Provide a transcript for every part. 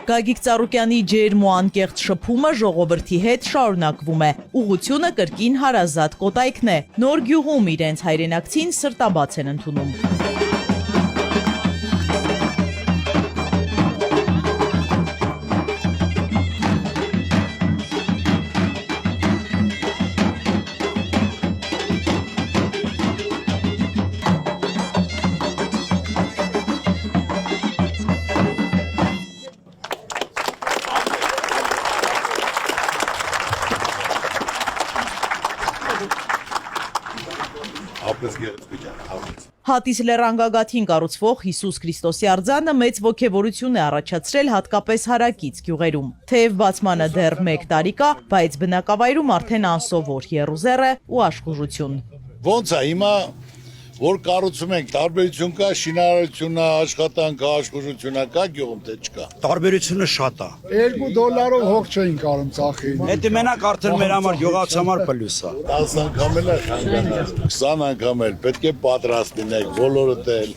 Գագիկ Ծառուկյանի ջերմ ու անկեղծ շփումը ժողովրդի հետ շարունակվում է։ Ուղղությունը կրկին հարազատ կոտայքն է։ Նոր գյուղում իրենց հայրենակցին սրտաբաց են ընդունում։ Հատիս լեռան կառուցվող Հիսուս Քրիստոսի արձանը մեծ ոգևորություն է առաջացրել հատկապես հարակից գյուղերում։ Թեև բացմանը դեռ 1 տարի կա, բայց բնակավայրում արդեն անսովոր եռուզեռ է ու աշխուժություն։ Ոնց է հիմա որ կառուցում ենք տարբերություն կա, շինարարությունն, աշխատանքը, աշխուժությունը կա գյուղում թե չկա։ Տարբերությունը շատ է։ $2 հոգ չէին կարում ծախել։ Դա մենակ արդեն մեր համար գյուղաց համար պլյուս է։ 10 անգամ էլ հանգանալ, 20 անգամ էլ պետք է պատրաստ լինեք, բոլորդ էլ։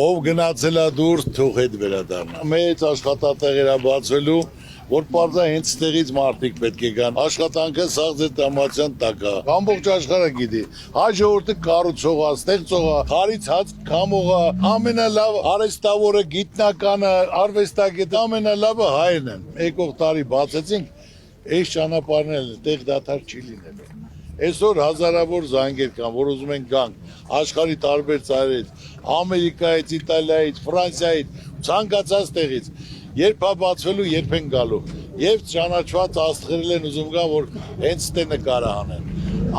Ով գնացել է դուրս, թող հետ վերադառնա։ Մեծ աշխատատեղեր է բացվելու, որ պարզա հենց ստեղից մարդիկ պետք է գան։ Աշխատանքը սաղ ձեր տրամադրության տակ է։ Ամբողջ աշխարհը գիտի։ Հայ ժողովուրդը կառուցողը, ստեղծողը, խարից հաց քամողը, ամենալավ արհեստավորը, գիտնականը, արվեստագետը, ամենալավը հայերն են։ Եկող տարի բացեցինք, այս ճանապարհներն տեղ դադար չի լինելու։ Այսօր հազարավոր զանգեր կան, որ ուզում են գանք աշխարհի տարբեր ծայրերից, Ամերիկայից, Իտալիայից, Ֆրանսիայից, ցանկացած տեղից։ Երբ է բացվելու, երբ են գալու։ Եվ ճանաչված աստղերել են ուզում գան, որ հենց ստե նկարը անեն։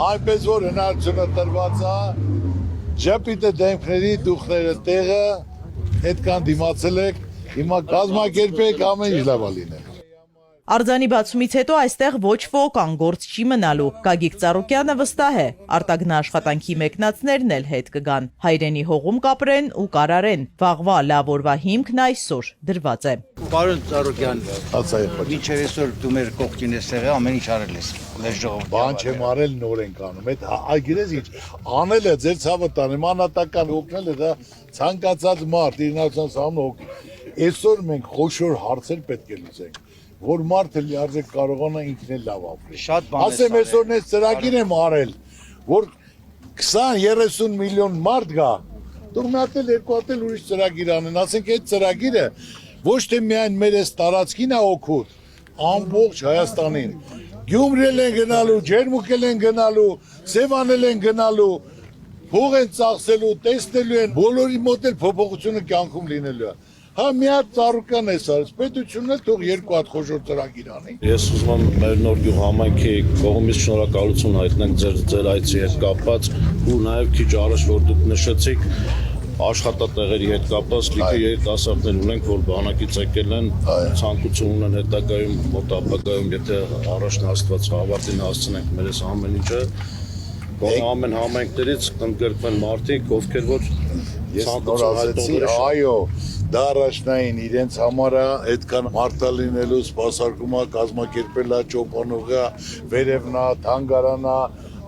Այնպես որ հնարավորությունը տրված է, ջապիտը դեմքների դուխները տեղը, այդքան դիմացել եք, հիմա կազմակերպեք, ամեն ինչ լավ է լինել։ Արձանի բացումից հետո այստեղ ոչ ոք անգործ չի մնալու։ Գագիկ Ծառուկյանը վստահ է, արտագնա աշխատանքի մեկնածներն էլ հետ կգան, հայրենի հողում կապրեն ու կարարեն։ Վաղվա լավ օրվա հիմքն այսօր դրված է։ Պարոն Ծառուկյան, մինչև այսօր դու մեր կողքին ես եղել, ամեն ինչ արել ես։ Մեր ժողովուրդը։ Բան չեմ արել, նոր ենք անում։ Այդ այգիրես ինչ անել է ձեր ցավը տանը, մանատական օգնել է դա ցանկացած մարդ իրնացած ամոք։ Այսօր մենք խոշոր հարցեր պետք է լուծենք, որ մարդը լիարժեք կարողանա ինքն էլ լավ ապրի։ Շատ բան է։ Ասեմ այսօր ես ծրագիր եմ արել, որ 20-30 միլիոն մարդ գա, դու մի հատ էլ երկու հատ էլ ուրիշ ծրագիր անեն, ասենք այդ ծրագիրը ոչ թե միայն մեր այս տարածքին է օգուտ, ամբողջ Հայաստանին։ Գյումրիել են գնալու, Ջերմուկել են գնալու, Սևանել են գնալու, փող են ծախսելու, տեսնելու են, բոլորի մոտ էլ փոփոխությունը կյանքում լինելու է։ Հա մի հատ Ծառուկյան է սարս, պետությունն էլ թող երկու հատ խոշոր ծրագիր անի։ Ես ուզում եմ մեր նոր գյուղ համայնքի կողմից շնորհակալություն հայտնենք ձեր այցի հետ կապված ու նաև քիչ առաջ որ դուք նշեցիք աշխատատեղերի հետ կապված լիքը երիտասարդներ ունենք, որ բանակից եկել են, ցանկություն ունեն հետագայում մոտ ապագայում, եթե առաջն Աստված հավատին հասցնենք մեր այս ամեն ինչը, ամեն համայնքներից կընդգրկվեն մարդիկ, ովքեր որ ցանկություն հայտնողներ են։ Այո, դա առաջնային իրենց համար է, այդքան մարդա լինելու սպասարկումա, կազմակերպելա, ճոպանուղա, վերևնա, թանգարանա,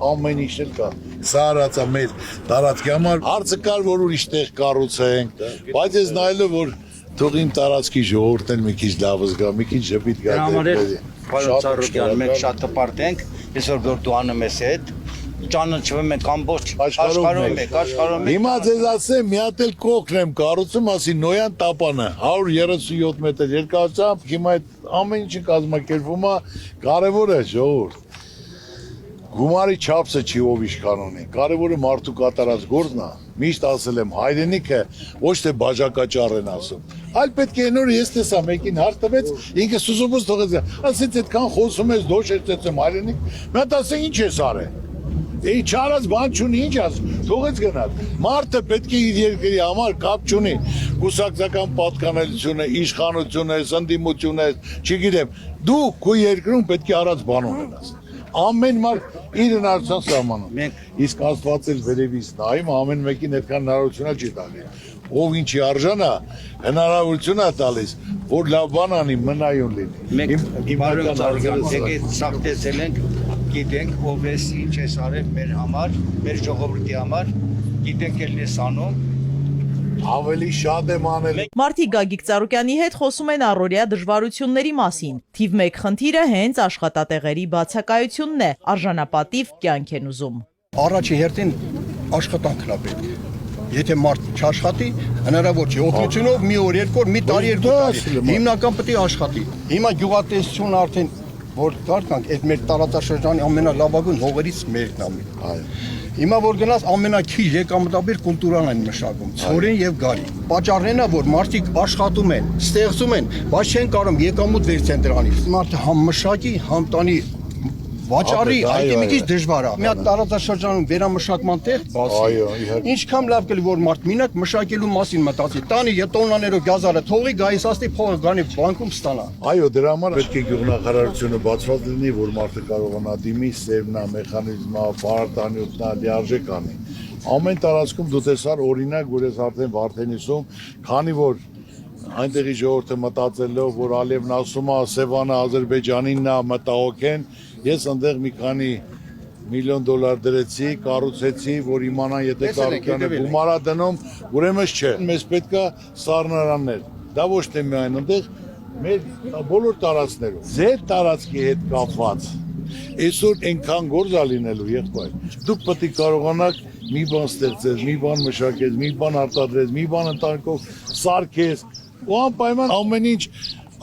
ամեն ինչ էլ կա։ Սա արածա մեր տարածքի համար հարցը կար, որ ուրիշ տեղ կառուցենք, բայց ես նայելով, որ թող իմ տարածքի ժողովուրդն էլ մի քիչ լավ զգա, մի քիչ ժպիտ գա։ Պարոն Ծառուկյան, մենք շատ տպարտ ենք, այսօր որ դու անում ես այդ ճանաչվում ենք ամբողջ աշխարհում եք, աշխարհում եք։ Հիմա ձեզ ասեմ, մի հատ էլ կողքն եմ կառուցում, ասի Նոյան տապանը 137 մետր երկարությամբ, հիմա այդ ամեն ինչը կազմակերպվում է, կարևոր է ժողովուրդ։ Գումարի չափսը չի ով իշխան ունի, կարևորը մարդու կատարած գործն է։ Միշտ ասել եմ, հայրենիքը ոչ թե բաժակաճառ են ասում, այլ պետք է նոր ես տեսա մեկին հարց տվեց, ինքը սուզումուց թողեց, ասեց այդքան խոսում ես, դոշ ես ծեցեմ հայրենիք, մի հատ ասե ինչ ես արել։ Ինչ արած բան չունի, ինչ աս, թողեց գնաց։ Մարդը պետք է իր երկրի համար կապ չունի, կուսակցական պատկանելությունը, իշխանությունը, ընդդիմությունը, չգիտեմ, դու քո երկրում պետք է արած բան ունենաս։ Ամեն մարդ իր հնարավորության սահմանում։ Իսկ Աստված էլ վերևից նայում, ամեն մեկին այդքան հնարավորություն չի տալի։ Ով ինչի արժան է, հնարավորություն է տալիս, որ լավ բան անի, մնայուն լինի։ Մենք Պարոն Ծառուկյան, եկեք սաղտեցել ենք, գիտենք ով ես, ինչ ես արել մեր համար, մեր ժողովրդի համար, գիտենք էլ ես անում, Ավելի շատ եմ անել։ Մարդիկ Գագիկ Ծառուկյանի հետ խոսում են առօրյա դժվարությունների մասին։ Թիվ 1 խնդիրը հենց աշխատատեղերի բացակայությունն է, արժանապատիվ կյանք են ուզում։ Առաջի հերթին աշխատանքն է պետք։ Եթե մարդ չաշխատի, հնարավոր չէ։ Օգնությունով մի օր, երկու օր, մի տարի, երկու տարի։ Հիմնական պետք է աշխատի։ Հիմա գյուղատնտեսությունը արդեն որ կարդանք, այդ մեր տարածաշրջանի ամենալավագույն հողերից մեկն է։ Այո։ Հիմա որ գնաց ամենաքիչ եկամտաբեր կուլտուրան են մշակում, ցորեն եւ գարի։ Պատճառն է, որ մարդիկ աշխատում են, ստեղծում են, բայց չեն կարող եկամուտ վերցնել դրանից։ Մարդը համ մշակի, համ տանի վաճառի, այդ մի քիչ դժվար է։ Մի հատ տարածաշրջանում վերամշակման տեղ բացի։ Ինչքան լավ կլինի, որ մարդ մինակ մշակելու մասին մտածի, տանի տոննաներով գազարը թողի, գայիսաստի փողը գանի բանկում ստանա։ Այո, դրա համար պետք է գյուղնախարարությունը բացված լինի, որ մարդը կարողանա դիմի, սերմնա, մեխանիզմա, պարարտանյութնա, լիարժեք անի։ Ամեն տարածքում դու տեսար օրինակ, որ ես արդեն Վարդենիսում, քանի որ այնտեղի ժողովուրդը մտածելով, որ Ալիևն ասում է Սևանը Ադրբեջանինն է, մտահոգ են, ես այնտեղ մի քանի միլիոն դոլար դրեցի, կառուցեցի, որ իմանան, եթե Ծառուկյանը գումար է դնում, ուրեմն չէ։ Մեզ պետք է սառնարաններ։ Դա ոչ թե միայն այնտեղ, մեր բոլոր տարածքներում։ Ձեր տարածքի հետ կապված այսօր այնքան գործ է լինելու, եղբայր։ Դուք պետք է կարողանաք մի բան ստեղծել, մի բան մշակել, մի բան արտադրել, մի բան ընտանիքով սարքել, ու անպայման ամեն ինչ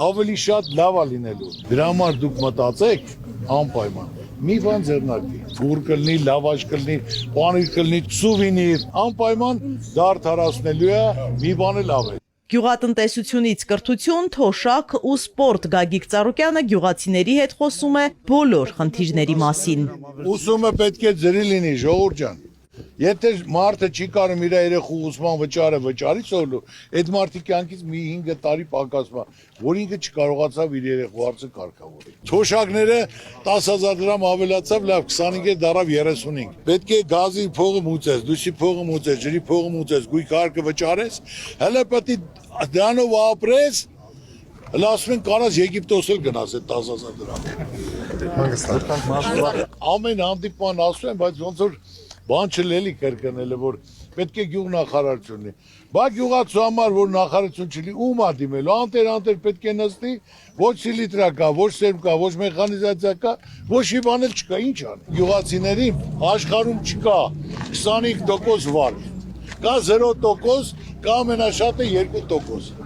ավելի շատ լավ է լինելու։ Դրա համար դուք մտածեք անպայման։ Մի բան ձեռնարկի, թուր կլինի, լավաշ կլինի, պանիր կլինի, սուվինիր, անպայման դա արդարացնելու է, մի բան էլ ավել։ Գյուղատնտեսությունից կրթություն, թոշակ ու սպորտ Գագիկ Ծառուկյանը գյուղացիների հետ խոսում է բոլոր խնդիրների մասին։ Ուսումը պետք է ձրի լինի, ժողովուրդ ջան։ Եթե մարդը չի կարող իր երեխու ուսման վճարը վճարի ծորելու, այդ մարդի կյանքից մի 5 տարի պակասում է, որ ինքը չկարողացավ իր երեխու հարցը կարգավորել։ Թոշակները 10,000 դրամ ավելացավ, լավ 25-ը դարավ 35։ Պետք է գազի փողը մուծես, դուսի փողը մուծես, ջրի փողը մուծես, գույք հարկը վճարես, հələ պետք է դրանով ապրես, հələ ասում են կարած Եգիպտոս էլ գնաս այդ 10,000 դրամ։ Ամեն հանդիպման ասում են, բայց ոնց որ բան չլելի կրկնելը, որ պետք է գյուղնախարարությունն է։ Բա գյուղացու համար, որ նախարարություն չլի, ում է դիմելու, անտեր պետք է նստի, ոչ սիլիտրա կա, ոչ սերմ կա, ոչ մեխանիզացիա կա, ոչ մի բան էլ չկա, ինչ անի։ Գյուղացիներին աշխարհում չկա 25% վարկ, կա 0%, կա ամենաշատը 2%։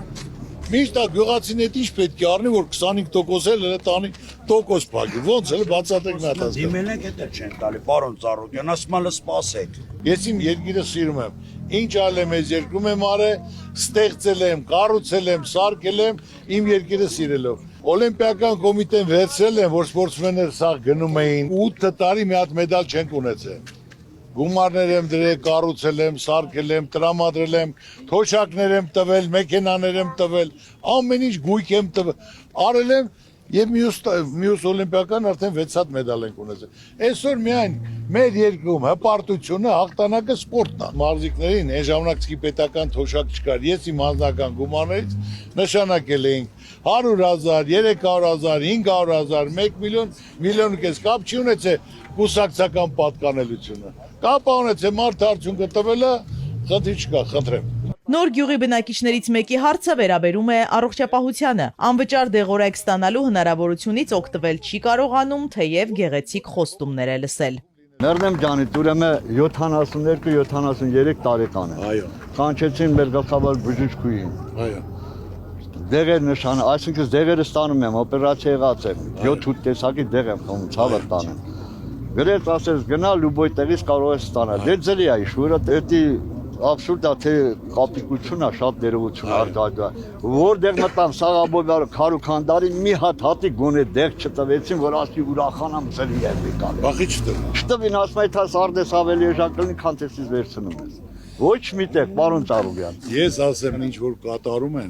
Միշտ գյուղացին հետ ինչ պետք է առնի, որ 25% էլ տանի տոկոս փակի։ Ոնց էլ բացատրեք նա տասը։ Դիմել եք դա չեն տալի, պարոն Ծառուկյան, ասում եմ սպասեք։ Ես իմ երկիրը սիրում եմ։ Ինչ ալեմ ես երկրում եմ արել, ստեղծել եմ, կառուցել եմ, սարքել եմ իմ երկիրը սիրելով։ Օլիմպիական կոմիտեն վերցրել են, որ սպորտսմենները սաղ գնում էին 8 տարի մի հատ մեդալ չեն ունեցել։ Գումարներ եմ դրել, կառուցել եմ, սարքել եմ, տրամադրել եմ, թոշակներ եմ տվել, մեքենաներ եմ տվել, ամեն ինչ գույք եմ տվել, արել եմ եւ մյուս օլիմպիական արդեն 6 հատ մեդալ ենք ունեցել։ Այսօր միայն մեր երկրում հպարտությունը, հաղթանակը սպորտն է։ Մարզիկներին այն ժամանակ պետական թոշակ չկար, ես իմ անձնական գումարներից նշանակել էինք 100,000, 300,000, 500,000, 1 միլիոն, միլիոն ու կես, կապ չի ունեցել կուսակցական պատկանելությունը։ Կապ ունեցել մարդ արդյունքը տվել է, խնդիր չկա, խնդրեմ։ Նոր գյուղի բնակիչներից մեկի հարցը վերաբերում է առողջապահությանը։ Անվճար դեղորայք ստանալու հնարավորությունից օգտվել չի կարողանում, թեև գեղեցիկ խոստումներ է լսել։ Մերնեմ ջանից ուրեմն 72-73 տարեկան է։ Այո։ Կանչեցին մեր գլխավոր բժշկուհին։ Այո։ Դեղեր նշան, այսինքն դեղերը ստանում եմ, օպերացիա եղած եմ, 7-8 տեսակի դեղ եմ խոնում, ցավը տանեմ։ Գրեց ասես գնա լուբոյ տեղից կարող ես ստանալ։ Դե ձելի է շուրը, դա абսուրդ է, թե կապիկությունն է, շատ ներողություն արտահայտվա։ Որտեղ մտամ Սաղաբովյանը քարուքանդարի մի հատ հատի գոնե դեղ չտվեցին, որ ասի ուրախանամ ծրի եմ եկալ։ Բախի չտվին։ Չտվին, ասում է, թե սարդես ավելի էժան կլինի, քան թե սից վերցնում ես։ Ոչ միտեղ, պարոն Ծառուկյան։ Ես ասեմ, ինչ որ կատարում են,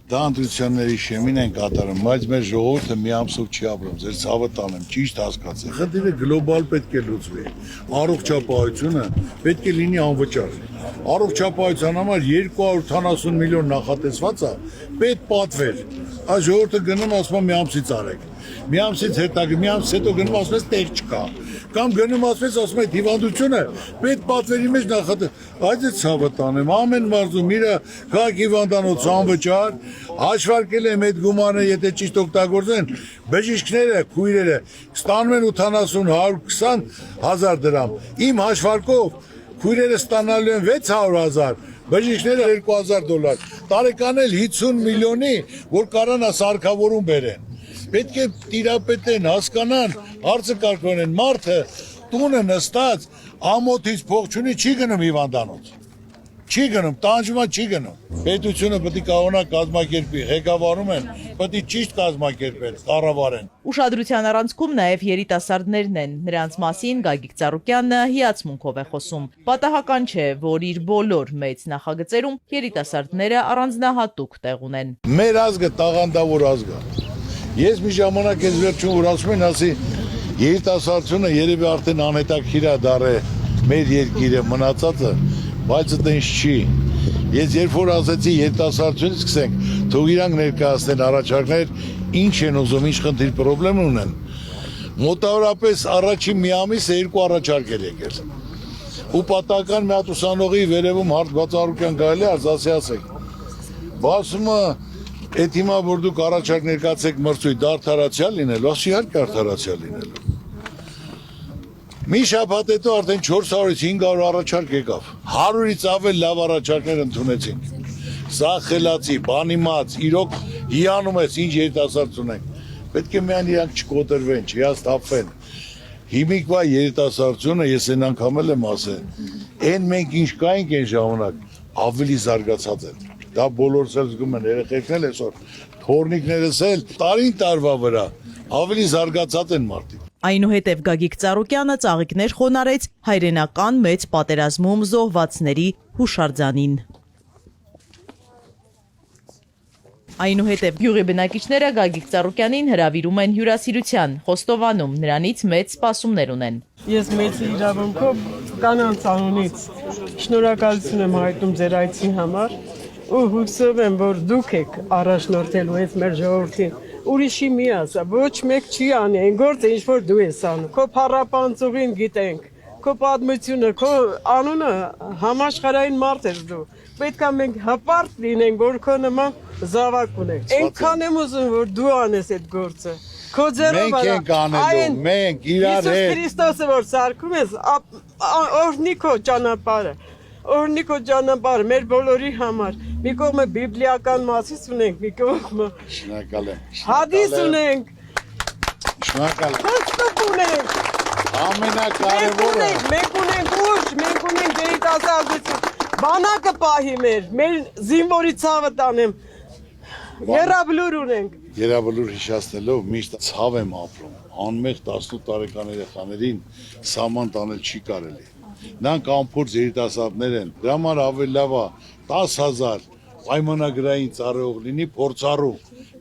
դա ընտրությունների շեմին են կատարում, բայց մեր ժողովուրդը մի ամսով չի ապրում, ձեր ցավը տանեմ, ճիշտ հասկացեք։ Խնդիրը գլոբալ պետք է լուծվի։ Առողջապահությունը պետք է լինի անվճար։ Առողջապահության համար 270 միլիոն նախատեսված է, պետք պատվեր։ Այս ժողովուրդը գնում ասում մի ամսից արեք։ Մի ամսից հետո գնում ասում տեղ չկա։ Կամ գնում ասում է հիվանդությունը պետ պատվերի մեջ այդ է ցավը տանեմ ամեն մարզում իր քաղաք հիվանդանոց անվճար հաշվարկել եմ այդ գումարը եթե ճիշտ օգտագործեն բժիշկները քույրերը ստանում են 80-120 հազար դրամ իմ հաշվարկով քույրերը ստանալու են 600,000 բժիշկները $2,000 տարեկան էլ 50 միլիոնի որ կարան սարքավորում բերեն պետք է տիրապետեն հասկանան հարցը կարգոնեն մարդը տունը նստած ամոթից փող չունի չի գնում հիվանդանոց չի գնում տանջումա չի գնում պետությունը պետք է կարողանա կազմակերպի ղեկավարում են պետք է ճիշտ կազմակերպել կառավարեն Ուշադրության առանցքում նաև երիտասարդներն են նրանց մասին Գագիկ Ծառուկյանը հիացմունքով է խոսում պատահական չէ որ իր բոլոր մեծ նախագծերում երիտասարդները առանձնահատուկ տեղ ունեն մեր ազգը տաղանդավոր ազգ է ես մի ժամանակ ես վերջում որ ասում են ասի երիտասարդությունը երևի արդեն անհետաքրքիր է դառել մեր երկիրը մնացածը բայց դա ինչ չի ես երբ որ ասեցի երիտասարդությունից սկսենք թող իրանք ներկայացնեն առաջարկներ ինչ են ուզում ինչ խնդիր խնդրեմ ունեն մոտավորապես առաջին մի ամիսը 2 առաջարկ եկել ու պատահական մի հատ ուսանողի վերևում Հարթ Բացառուկյան գալի ասացի ասեք բասումը Այդ հիմա որ դուք առաջարկ ներկայացեք մրցույթ արդարացիա լինելու, ասի իհարկե արդարացիա լինելու։ Մի շաբաթ հետո արդեն 400-ից 500 առաջարկ եկավ։ 100-ից ավել լավ առաջարկներ ընդունեցինք։ Սա խելացի, բանիմաց, իրոք հիանում ես ինչ երիտասարդություն ենք։ Պետք է միայն իրանք չկոտրվեն, չհիասթափվեն։ Հիմիկվա երիտասարդությունը ես այն անգամ եմ ասել։ Այն մենք ինչ կայինք այն ժամանակ ավելի զարգացած են։ Դա բոլորս էլ զգում են երեխեքն էլ այսօր թորնիկներս էլ տարին տարվա վրա ավելի զարգացած են մարդիկ Այնուհետև Գագիկ Ծառուկյանը ծաղիկներ խոնարհեց հայրենական մեծ պատերազմում զոհվածների հուշարձանին Այնուհետև գյուղի բնակիչները Գագիկ Ծառուկյանին հրավիրում են հյուրասիրության Խոստովանում նրանից մեծ սպասումներ ունեն Ես մեծ իրավունքով կանանց անունից շնորհակալություն եմ հայտնում ձեր այցի համար ու հուսով եմ, որ դուք եք առաջնորդելու այս մեր ժողովրդին, ուրիշի մի ասա, ոչ մեկ չի անի, այն գործը ինչ որ դու ես անում, քո փառապանցուղին գիտենք, քո պատմությունը, քո անունը համաշխարհային մարդ ես դու, պետք է մենք հպարտ լինենք, որ քո նման զավակ ունենք, այնքան եմ ուզում, որ դու անես այդ գործը, քո ձեռով Մենք ենք անելու, մենք իրար հետ Հիսուս Քրիստոսը որ սարքում ես, օրհնի քո ճանապարհը Օրհնի քո ճանապարհը մեր բոլորի համար։ Մի կողմը բիբլիական մասից ունենք, մի կողմը Շնորհակալ եմ։ հադիս ունենք։ Շնորհակալ եմ։ Հստակ ունենք։ Ամենակարևորը Մենք ունենք ուժ, մենք ունենք երիտասարդություն։ Բանակը պահի մեր զինվորի ցավը տանեմ։ Երաբլուր ունենք։ Երաբլուր հիշացնելով միշտ ցավ եմ ապրում։ Անմեղ 18 տարեկան երեխաներին սահման տանել չի կարելի։ Նրանք ամփոփ երիտասարդներ են։ Դրա համար ավելի լավ է 10,000 պայմանագրային ծառայող լինի փորձառու,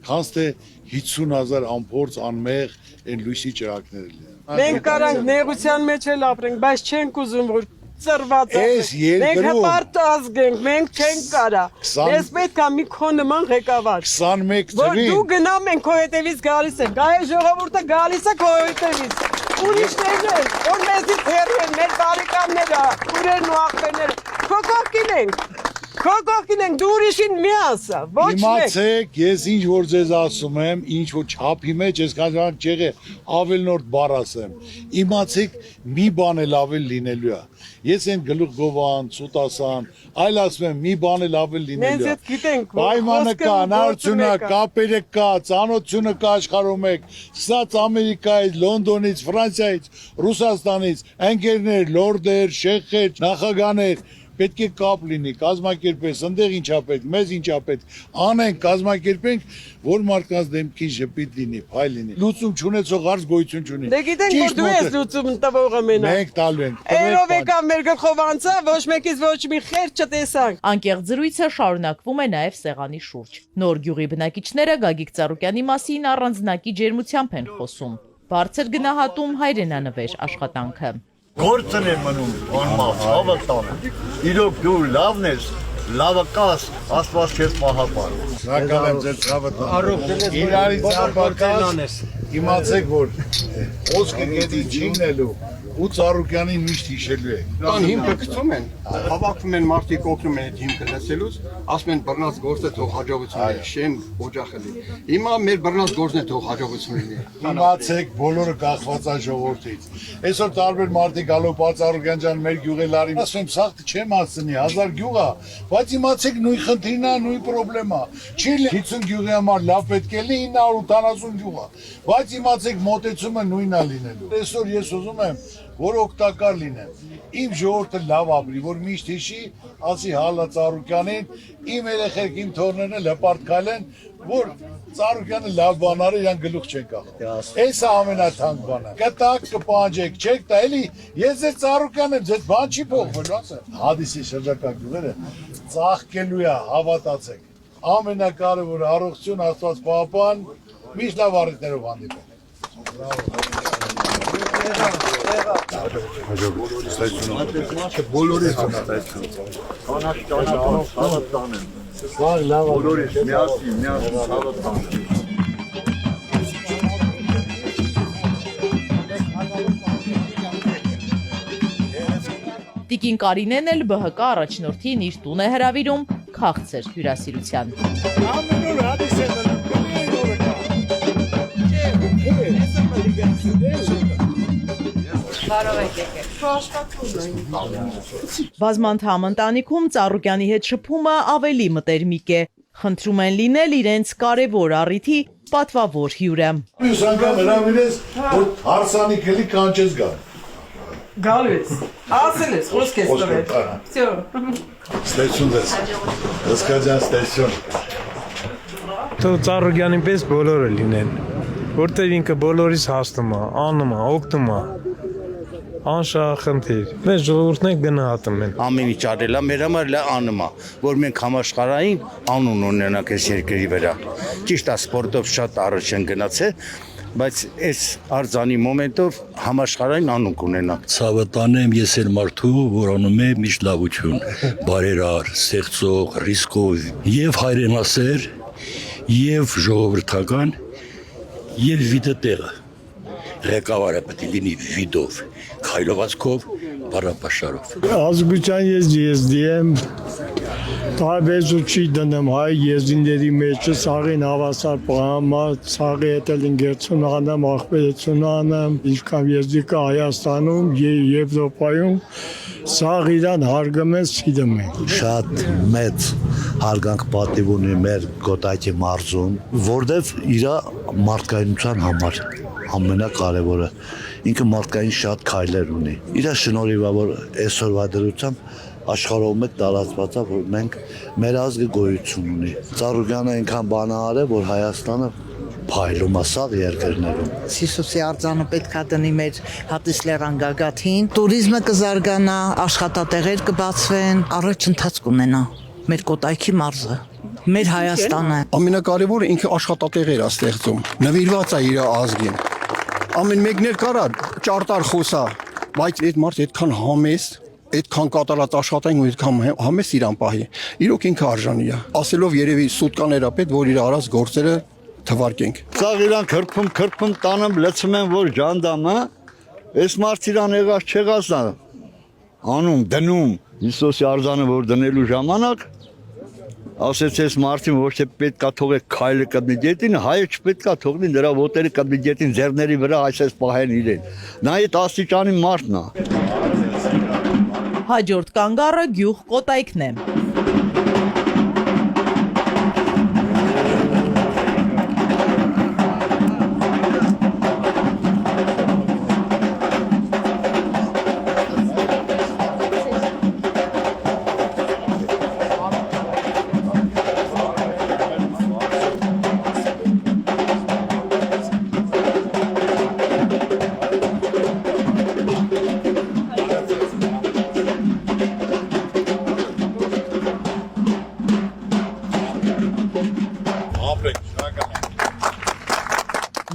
քան թե 50,000 ամփորձ անմեղ այն լույսի ճրակները լինեն։ Մենք կարանք նեղության մեջ էլ ապրենք, բայց չենք ուզում որ ծրված Այս Մենք երկրում հպարտ ազգ ենք, մենք չենք կարա։ Ես պետք է մի քո նման ղեկավար։ 21 Որ ծրի դու գնամ մենք քո հետևից գալիս ենք, այ ժողովուրդը գալիս է քո հետևից։ Ուրիշներն են, որ մեզից հեռու են, մեր բարեկամները, քուրերն ու աղբերները, քո կողքին ենք։ Քո կողքին ենք, դու ուրիշին մի ասա, ոչ մեկ։ Իմացեք, ես ինչ որ ձեզ ասում եմ, ինչ որ չափի մեջ, ես կանչան չեղե ավելնորդ բառ ասեմ։ Իմացեք, մի բան էլ ավել լինելու է։ Ես այն գլուխ գովան, սուտասան, այլ ասում եմ, մի բան էլ ավել լինելու է։ Մենք այդ գիտենք, Պայմանը կա, նարությունը, կապերը կա, ծանոթությունը կա աշխարհում եք, սած Ամերիկայից, Լոնդոնից, Ֆրանսիայից, Ռուսաստանից, ընկերներ, լորդեր, շեխեր, նախագաներ պետք է կապ լինի, կազմակերպես, ընդեղ ինչա պետք, մեզ ինչա պետք, անենք, կազմակերպենք, որ մարդկանց դեմքին ժպիտ լինի, փայլ լինի։ Լուծում չունեցող հարց գոյություն չունի։ Դե գիտենք, որ դու ես լուծում տվողը մենակ։ Մենք տալու ենք։ Երով եկավ մեր գլխով անցա, ոչ մեկից ոչ մի խեր չտեսանք։ Անկեղծ զրույցը շարունակվում է նաև սեղանի շուրջ։ Նոր գյուղի բնակիչները Գագիկ Ծառուկյանի մասին առանձնակի ջերմությամբ են խոսում։ Բարձր գնահատում հայրենանվեր աշխատանքը։ Գործն է մնում, անմաց, հավը տանը։ Իրոք դու լավն ես, լավը կաս, աստված չես պահապան։ Շնորհակալ եմ ձեր ցավը տանը։ Իրարից ապակած իմացեք, որ խոսքը գետի չի նելու, ու Ծառուկյանին միշտ հիշելու եք։ Տան հիմքը գցում են, հավաքվում են մարդիկ օգնում են այդ հիմքը լսելուց, ասում են բռնած գործը թող հաջողություն լինի, շեն օջախը լինի։ Հիմա մեր բռնած գործն է թող հաջողություն լինի։ Իմացեք, բոլորը կախված է ժողովրդից։ Այսօր տարբեր մարդիկ գալով Ծառուկյան ջան մեր գյուղելարին, ասում եմ, սաղ չեմ ասցնի, 1000 գյուղ է, բայց իմացեք նույն խնդիրն է, նույն պրոբլեմա։ Չի 50 գյուղի համար լավ պետք է լինի 980 գյուղ է, բայց իմացեք մոտեցումը նույնն է լինելու։ Այսօր ես ուզում եմ, որ օգտակար լինեմ։ Իմ ժողովուրդը լավ ապրի, որ միշտ հիշի, ասի հալա Ծառուկյանին, իմ երեխեք, իմ թորներն էլ հպարտ քայլեն, որ Ծառուկյանը լավ բան արի, իրան գլուխ չեն կախում։ Այս է ամենաթանկ բանը։ Կտակ, կպանջեք, չեք տա, էլի ես ձեզ Ծառուկյան եմ, ձեզ բան չի փոխվելու, ասեմ։ Հադիսի շրջակա գյուղերը ծաղկելու է, հավատացեք։ Ամենակարևորը առողջություն, Աստված պահապան, միշտ լավ առիթներով հանդիպենք։ Տիկին Կարինեն էլ ԲՀԿ առաջնորդին իր տուն է հրավիրում քաղցր հյուրասիրության։ Բազմանդամ ընտանիքում Ծառուկյանի հետ շփումը ավելի մտերմիկ է։ Խնդրում են լինել իրենց կարևոր առիթի պատվավոր հյուրը։ Մյուս անգամ հրավիրես, որ հարսանիք էլի կանչես գա։ Գալուց։ Ասել ես, խոսք ես տվել։ Всё։ Ստեցյուն դες։ Հսկաջան ստեցյուն։ Թող Ծառուկյանին պես բոլորը լինեն, որտեղ ինքը բոլորիս հասնում է, անում է, օգնում է։ Անշահախնդիր։ Մեր ժողովուրդն է գնահատում են։ Ամեն ինչ արել է, մեր համար լա անում է, որ մենք համաշխարհային անուն ունենանք այս երկրի վրա։ Ճիշտ է, սպորտով շատ առաջ են գնացել, բայց այս արձանի մոմենտով համաշխարհային անուն կունենանք։ Ցավը տանեմ ես էլ մարդու, որ անում է միշտ լավություն, բարերար, ստեղծող, ռիսկով եւ հայրենասեր, եւ ժողովրդական, եւ վիդետեղը։ Ղեկավարը պետք է լինի վիդով, քայլվածքով, բարապաշարով։ Ազգության եզդի եմ, տարբերություն չի դնում հայ եզդիների մեջ, սաղին հավասար պահամա, սաղի հետ էլ ինգերցուն անեմ, աղբերություն անեմ, ինչքան եզդի կա Հայաստանում, Եվրոպայում, սաղ իրան հարգում են, սիրում են։ Շատ մեծ հարգանք պատիվ ունի մեր Գոտայքի մարզում, որտեվ իր մարդկայնության համար ամենակարևորը ինքը մարդկային շատ քայլեր ունի։ Իր շնորհիվ է որ այսօրվա դրությամբ աշխարհում մեկ տարածված է որ մենք մեր ազգը գոյություն ունի։ Ծառուկյանը այնքան բան արել որ Հայաստանը փայլում է սաղ երկրներում։ Սիսուսի արձանը պետք է դնի մեր Հատիսլերան գագաթին, туриզմը կզարգանա, աշխատատեղեր կբացվեն, առաջընթաց կունենա մեր Կոտայքի մարզը, մեր Հայաստանը։ Ամենակարևորը ինքը աշխատատեղեր է ստեղծում, նվիրված է իր ազգին։ Ամեն մեկներ կարա ճարտար խոսա, բայց այդ մարդը այդքան համեստ, այդքան կատարած աշխատանք ու այդքան համեստ իրան պահի։ Իրոք ինքը արժանի է։ Ասելով երևի սուտկաներա պետք որ իր արած գործերը թվարկենք։ Սաղ իրան քրփում տանեմ լցում են որ ժանդամը, այս մարդ իրան եղած չեղած նա անում դնում Հիսուսի արձանը որ դնելու ժամանակ ասեց այս մարդին ոչ թե պետքա թողեք քայլը կդնիգետին, հայը չպետքա թողնի նրա ոտերը կդնիգետին ձեռների վրա այսպես պահեն իրեն։ Նա այդ աստիճանի մարդն է։ Հաջորդ կանգառը գյուղ Կոտայքն է։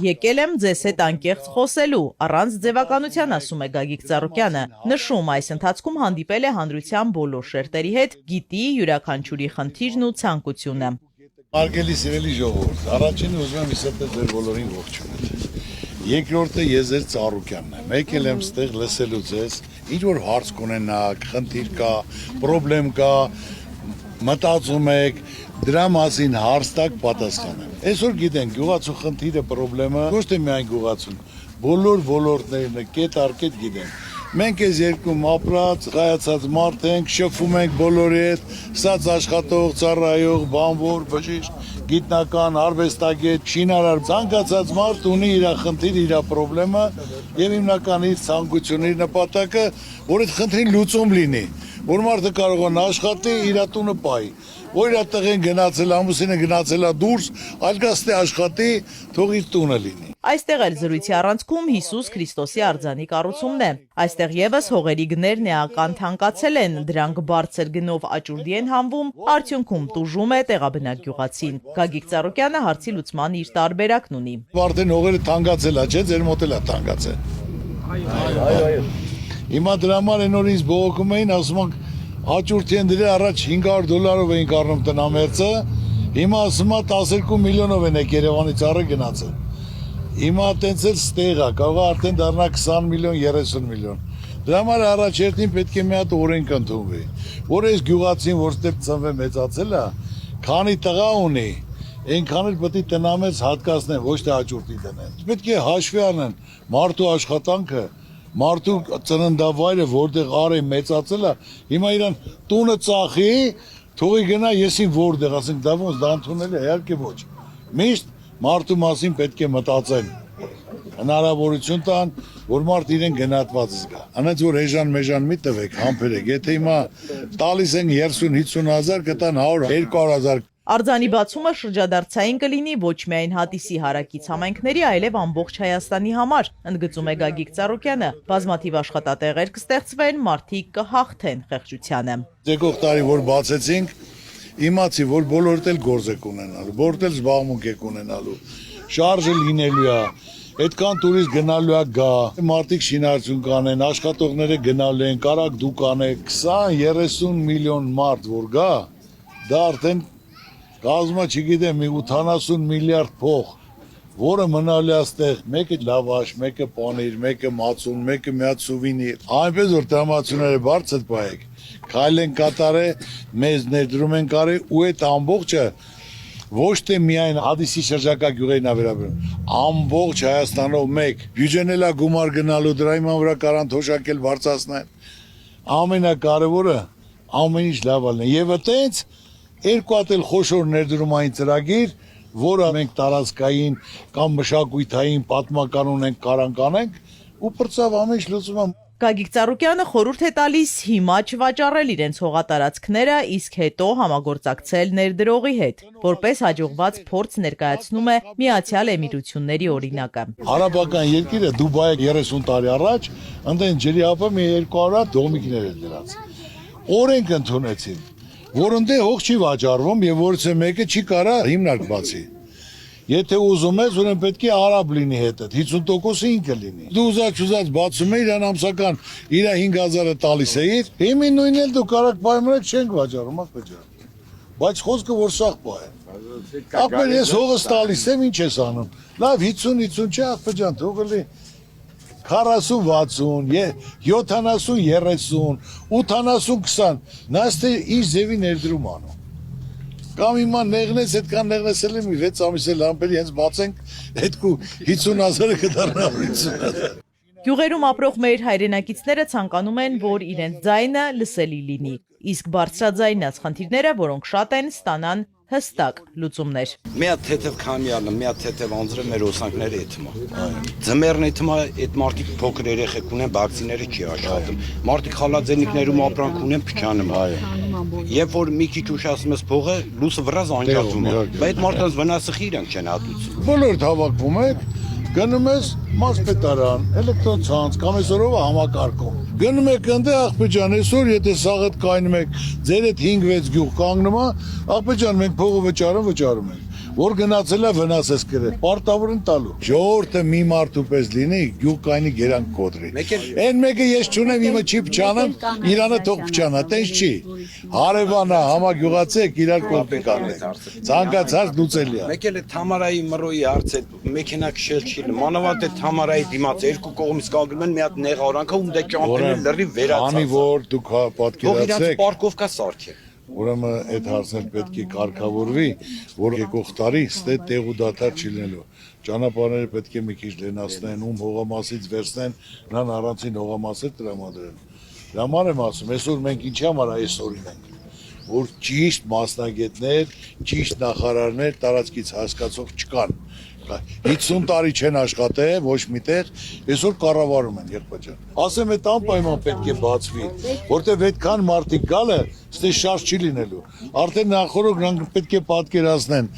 Եկել եմ ձեզ հետ անկեղծ խոսելու, առանց ձևականության, ասում է Գագիկ Ծառուկյանը, նշում այս ընթացքում հանդիպել է հանրության բոլոր շերտերի հետ, գիտի յուրաքանչյուրի խնդիրն ու ցանկությունը։ Արգելի սիրելի ժողովուրդ, առաջին ուզում եմ իսկապես ձեր բոլորին ողջունել։ Երկրորդը Եզեր Ծառուկյանն է։ Մեկ էլ եմ ստեղ լսելու ձեզ, ինչ որ հարց կունենաք, խնդիր կա, խնդրեմ կա, մտածում եք, դրա մասին հարց տակ պատասխանեմ։ Այսօր գիտենք, գյուղացու խնդիրը, խնդրեմը ոչ թե միայն գյուղացուն, բոլոր ոլորտներն է, կետ առ կետ գիտենք։ Մենք այս երկում ապրած, կայացած մարդ ենք, շփվում ենք բոլորի հետ, ստաց աշխատող, ծառայող, բանվոր, բժիշկ, գիտնական, արվեստագետ, շինարար, ցանկացած մարդ ունի իր խնդիրը, իր խնդրեմը եւ հիմնական իր ցանկությունը, իր նպատակը, որ այդ խնդրին լուծում լինի, որ մարդը կարողանա աշխատի, իր տունը պահի, որ իր տղեն գնացել, ամուսինը գնացել է դուրս, այլ գաստե աշխատի, թող իր տունը լինի։ Այստեղ էլ զրույցի առանցքում Հիսուս Քրիստոսի արձանի կառուցումն է։ Այստեղ եւս հողերի գներն էական թանկացել են, դրանք բարձր գնով աճուրդի են հանվում, արդյունքում տուժում է տեղաբնակ գյուղացին։ Գագիկ Ծառուկյանը հարցի լուծման իր տարբերակն ունի։ Արդեն հողերը թանկացել է, չէ՞, ձեր մոտ էլ է թանկացել։ Այո։ Հիմա դրա համար այն օրից բողոքում էին, ասում են աճուրդի են դրել առաջ $500 էին կառնում տնամերձը, հիմա ասում է 12 միլիոնով են Երևանից առը գնացել։ Հիմա տենց էլ ստեղ է, կարող է արդեն դառնա 20 միլիոն, 30 միլիոն։ Դրա համար առաջերտին պետք է մի հատ օրենք ընդունվի, որ այս գյուղացին, որ ստեղ ծնվել մեծացել է, քանի տղա ունի, այնքան էլ պետք է տնամերձ հատկացնեն, ոչ թե աճուրդի դնեն։ Պետք է հաշվի առնեն մարդու աշխատանքը, մարդու ծննդավայրը, որտեղ արի մեծացել է, հիմա իրան տունը ծախի, թողի գնա եսին որտեղ, ասենք դա ոնց դա ընդունել է, իհարկե ոչ։ Միշտ մարդու մասին պետք է մտածեն, հնարավորություն տան, որ մարդ իրեն գնահատված զգա։ Անց որ էժան մի տվեք, համբերեք, եթե հիմա տալիս են 30-50 հազար, կտան 100-200 հազար։ Արձանի բացումը շրջադարձային կլինի ոչ միայն Հատիսի հարակից համայնքների, այլև ամբողջ Հայաստանի համար, ընդգծում է Գագիկ Ծառուկյանը։ Բազմաթիվ աշխատատեղեր կստեղծվեն, մարդիկ կհաղթեն խեղճությանը։ Եկող տարի որ բացեցինք, իմացի, որ բոլորդ էլ գործ եք ունենալու, բոլորդ էլ զբաղմունք եք ունենալու, շարժը լինելու է, այդքան տուրիստ գնալու է գա, մարդիկ շինարարություն կանեն, աշխատողները գնալու են, կարակ դու կանեք, 20-30 միլիոն մարդ որ գա, դա արդեն կազմա չգիտեմ մի 80 միլիարդ փող, որը մնալու է այստեղ, մեկը լավաշ, մեկը պանիր, մեկը մածուն, մեկը մի հատ սուվինիր, այնպես որ տրամադրությունները բարձր պահեք, քայլ են կատարե, մեզ ներդրում են կարի ու այդ ամբողջը ոչ թե միայն Հադիսի շրջակա գյուղերին է վերաբերում, ամբողջ Հայաստանով մեկ, բյուջեն էլ է գումար գնալու, դրա հիման վրա կարան թոշակել բարձրացնել, ամենակարևորը ամեն ինչ լավ ալն է եւ այդտենց երկու հատ էլ խոշոր ներդրումային ծրագիր, որը մենք տարածքային կամ մշակութային պատմական ունենք, կարան կանենք ու պրծավ ամեն ինչ լուծում է։ Գագիկ Ծառուկյանը խորհուրդ է տալիս հիմա չվաճառել իրենց հողատարածքները, իսկ հետո համագործակցել ներդրողի հետ, որպես հաջողված փորձ ներկայացնում է Միացյալ Էմիրությունների օրինակը։ Արաբական երկիրը Դուբայը 30 տարի առաջ ընդեն ջրի ապը մի 200 դոմիկներ էր դրած։ Օրենք ընդունեցին, որ ընդ հող չի վաճառվում եւ որից մեկը չի կարա հիմնարկ բացի։ Եթե ուզում ես, ուրեմն պետք է արաբ լինի հետդ, 50%-ը ինքը լինի։ Դու ուզած բացում ես, իրան ամսական իր 5000-ը տալիս էիր, հիմի նույնն էլ դու կարակ պայմանակ չենք վաճառում, ախպեջան։ Բայց խոսքը որ սաղ պահ է։ Ախպեր ես հողս տալիս եմ, ինչ ես անում։ Լավ 50-50 չէ, ախպեջան, թող լի 40-60, 70-30, 80-20, նաստե ինչ ձևի ներդրում անում։ Կամ հիմա նեղնես, այդքան նեղնեսել եմ 6 ամիս էլ ամպերի հենց բացենք, հետքու 50,000-ը կդառնա 50,000։ Գյուղերում ապրող մեր հայրենակիցները ցանկանում են, որ իրենց ձայնը լսելի լինի, իսկ բարձրաձայնած խնդիրները, որոնք շատ են, ստանան հստակ լուծումներ։ Մի հատ թեթև քամիալը, մի հատ թեթև անձրը մեր օսանքները էթմա։ Ձմեռն էթմա այդ մարդիկ փոքր երեխեք ունեն, վակցիները չի աշխատում։ Մարդիկ խալաձենիկներում ապրանք ունեն, փչանում է։ Երբ որ մի քիչ ուշացնում ես փողը, լույսը վրազ անջատվում է։ Բայց այդ մարդկանց վնասը իրենք չեն հատուցում։ Բոլորդ հավաքվում եք, գնում ես մասպետարան, էլեկտրոնցանց, կամ այսօրով համակարգում։ Գնում եք ընդ ախպեջան, այսօր եթե սաղդ կայնում եք, ձեր այդ 5-6 գյուղ կանգնում է, ախպեջան մենք փողը վճարում ենք։ որ գնացել է վնասես կրել։ Պարտավոր են տալու։ Ժողովուրդը մի մարդու պես լինի, գյուղ կայնի գերան կոդրի։ Այն մեկը ես չունեմ, իմը չի փչանեմ, Իրանը թող փչանա, տենց չի։ Հարևանա, համագյուղացեք, իրար կողմի կանեք։ Ցանկացած լուծելի է։ Մեկ էլ է Թամարայի մռոյի հարցը, մեքենա քշել չի, մանավանդ է Թամարայի դիմաց երկու կողմից կանգնում են մի հատ նեղարանքը, ում դե ճամփենը լրի վերացած։ Անի որ դուք պատկերացեք։ Պարկովկա սարքել։ Ուրեմն այդ հարցն պետք է կարգավորվի, որ եկող տարի ստե տեղ ու դադար չի լինելու։ Ճանապարհները պետք է մի քիչ լենացնեն, ում հողամասից վերցնեն, նրան առանցին հողամասեր տրամադրեն։ Դրա համար եմ ասում, այսօր մենք ինչի համար այսօրին ենք, որ ճիշտ մասնագետներ, ճիշտ նախարարներ տարածքից հասկացող չկան։ 50 տարի չեն աշխատել, ոչ միտեղ, այսօր կառավարում են եղբայրան։ Ասեմ այդ անպայման պետք է բացվի, որտեղ այդքան մարդիկ գալը, ստե շարժ չի լինելու։ Արդեն նախորդ նրանք պետք է պատկերացնեն,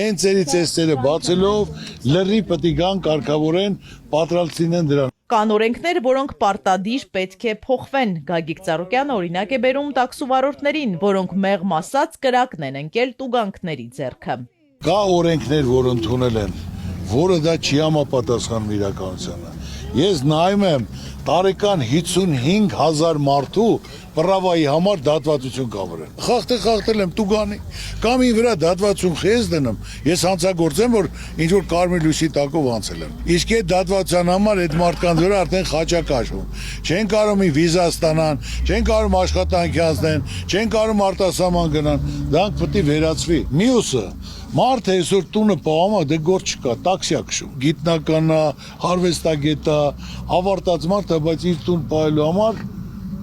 այն ծերից այս ծերը բացելով, լրի պետք է գան կարգավորեն, պատրաստ լինեն դրան։ Կան օրենքներ, որոնք պարտադիր պետք է փոխվեն։ Գագիկ Ծառուկյանը օրինակ է բերում տաքսուվարորդներին, որոնք մեղմ ասած կրակն են ընկել տուգանքների ձեռքը։ Կա օրենքներ, որ ընդունել են, որը դա չի համապատասխանում իրականությանը։ Ես նայում եմ տարեկան 55,000 մարդու պրավայի համար դատվածություն կավորել։ Խախտել եմ տուգանի, կամ ի վրա դատվածություն խես դնեմ, ես հանցագործեմ, որ ինչ որ կարմիր լույսի տակով անցել եմ։ Իսկ այդ դատվածության համար այդ մարդկանց վրա արդեն խաչակ աշխում։ Չեն կարող մի վիզա ստանան, չեն կարող աշխատանքի անցնեն, չեն կարող արտասահման գնան, դրանք պետք է վերացվի։ Մյուսը Մարդը այսօր տունը պահում է, դե գործ չկա, տաքսիա քշում։ Գիտնական է, հարվեստագետ է, ավարտած մարդ է, բայց իր տուն պահելու համար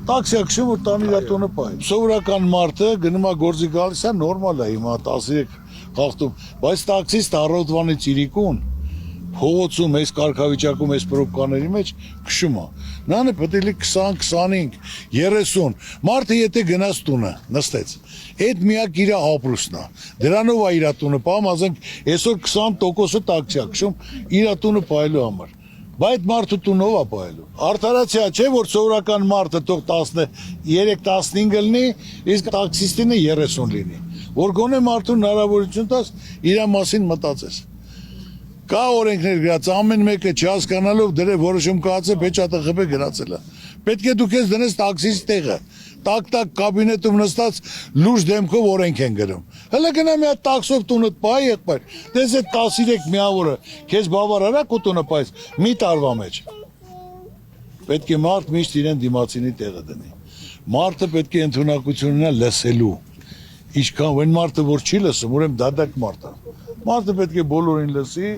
տաքսիա քշում, որ տան իր տունը պահի։ Սովորական մարդը գնում է գործի գալիս է, նորմալ է հիմա 13 խախտում, բայց տաքսիստ առօրվանից իրիկուն փողոցում, այս կարգավիճակում, այս պրոբկաների մեջ քշում է։ Նրան է պետք է 20, 25, 30։ Մարդը եթե գնաց տունը, նստեց, այդ միակ իր ապրուստն է։ Դրանով է իր տունը պահում, ասենք, այսօր 20%-ը տաքսիա քշում իր տունը պահելու համար։ Բայց այդ մարդու տունով է պահելու։ Արդարացիա չէ, որ սովորական մարդը թող 13-15 լինի, իսկ տաքսիստինը 30 լինի։ Որ գոնե մարդուն հնարավորություն տաս իր մասին մտածես։ Կա օրենքներ գրած, ամեն մեկը չհասկանալով դրե որոշում կայացել, փեչատախփե գնացել է։ Պետք է դուք ես դնես տաքսիստ տեղը, տակ կաբինետում նստած լուրջ դեմքով օրենք են գրում։ Հələ գնա մի հատ տաքսով տունդ պահի եղբայր, դες այդ 13 միավորը քեզ բավարար է քո տունը պահես մի տարվա մեջ։ Պետք է մարդ միշտ իրեն դիմացինի տեղը դնի։ Մարդը պետք է ընդունակություն ունենա լսելու։ Ինչքան այն մարդը որ չի լսում, ուրեմն դադակ մարդ է։ Մարդը պետք է բոլորին լսի,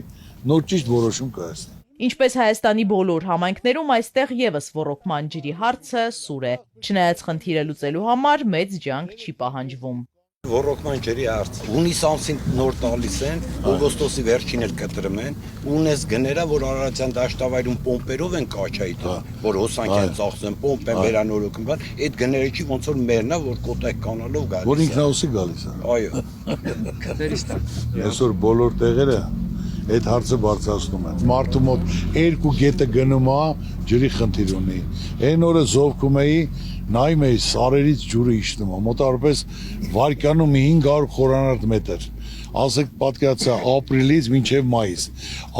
նոր ճիշտ որոշում կայացնի։ Ինչպես Հայաստանի բոլոր համայնքներում այստեղ եւս ոռոգման ջրի հարցը սուր է։ Չնայած խնդիրը լուծելու համար մեծ ջանք չի պահանջվում։ Ոռոգման ջրի հարց։ Հունիս ամսին նոր տալիս են, օգոստոսի վերջին էլ կտրում են, ունես գները, որ Արարատյան դաշտավայրում պոմպերով են կաչայիտ, որ հոսանք են ծախսեն, պոմպ են վերանորոգում, այդ գները չի ոնց որ մերն է, որ կոտայք կանալով գալիս է։ Որ ինքնահոսի գալիս է։ Այո։ Այսօր բոլոր տեղերը այդ հարցը բարձրացնում են։ Մարդու մոտ 2 գետը գնում է, ջրի խնդիր ունի։ Այն օրը զովքում էի, նայում էի սարերից ջուրը իջնում է, մոտավորապես վայրկյանում 500 խորանարդ մետր։ Ասեք պատկերացա ապրիլից մինչև մայիս։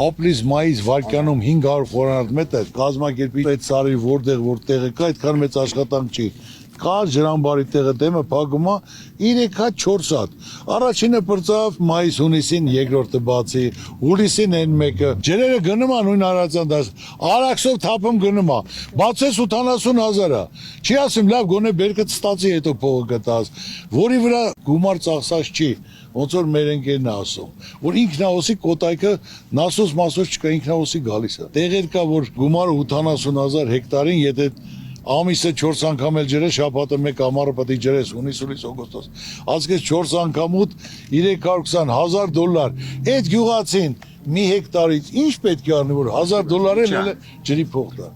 Ապրիլից մայիս վայրկյանում 500 խորանարդ մետր, կազմակերպի այդ սարի որտեղը կա, այդքան մեծ աշխատանք չի։ Կա ջրամբարի տեղը դեմը փակում է 3 հատ 4 հատ։ Առաջինը բրծավ մայիս հունիսին, երկրորդը բացի, հուլիսին այն մեկը։ Ջրերը գնում է նույն Արարատյան դաշտ։ Արաքսով թափում գնում է։ Բացես 80,000 է։ Չի ասում լավ գոնե բերքը ստացի հետո փողը գտած, որի վրա գումար ծախսած չի։ Ոնց որ մեր ընկերն է ասում, որ ինքնահոսի կոտայքը նասոս մասոս չկա, ինքնահոսի գալիս է։ Տեղեր կա, որ գումարը 80,000 հեկտարին, եթե ամիսը 4 անգամ էլ ջրես, շաբաթը 1 ամառը պետք է ջրես, հունիս, օգոստոս։ Ասկես 4 անգամ ուտ $320,000։ Այդ գյուղացին մի հեկտարից ինչ պետք է արնի, որ $1,000 էլ ջրի փող տա։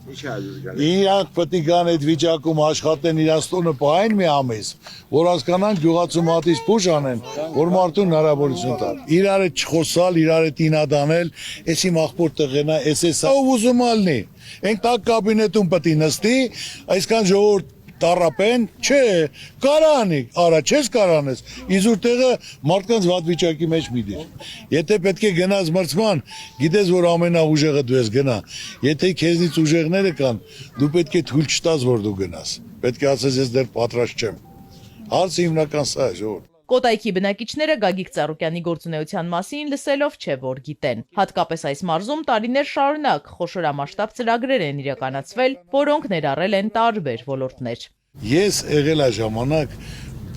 Իրանք պետք է գան այդ վիճակում աշխատեն իրաց տունը պահեն մի ամիս, որ հասկանան գյուղացու մատից փուշ անեն, որ մարդուն հնարավորություն տա։ Իրար հետ չխոսալ, իրար հետ ինադանել, էս իմ աղբոր տղեն է, էս ով ուզում ալնի։ Այն տակ կաբինետում պետք է նստի, այսքան ժողովուրդ տառապեն, չէ, կարանի, արա, չես կարանես, իզուր տեղը մարդկանց վատ վիճակի մեջ մի դիր։ Եթե պետք է գնաս մրցման, գիտես, որ ամենաուժեղը դու ես գնա, եթե քեզնից ուժեղները կան, դու պետք է թույլ չտաս, որ դու գնաս, պետք է ասես, ես դեռ պատրաստ չեմ, հարցը հիմնական սա է, ժողովուրդ։ Կոտայքի բնակիչները Գագիկ Ծառուկյանի գործունեության մասին լսելով չէ որ գիտեն։ Հատկապես այս մարզում տարիներ շարունակ խոշորամասշտաբ ծրագրեր են իրականացվել, որոնք ներառել են տարբեր ոլորտներ։ Ես եղել այդ ժամանակ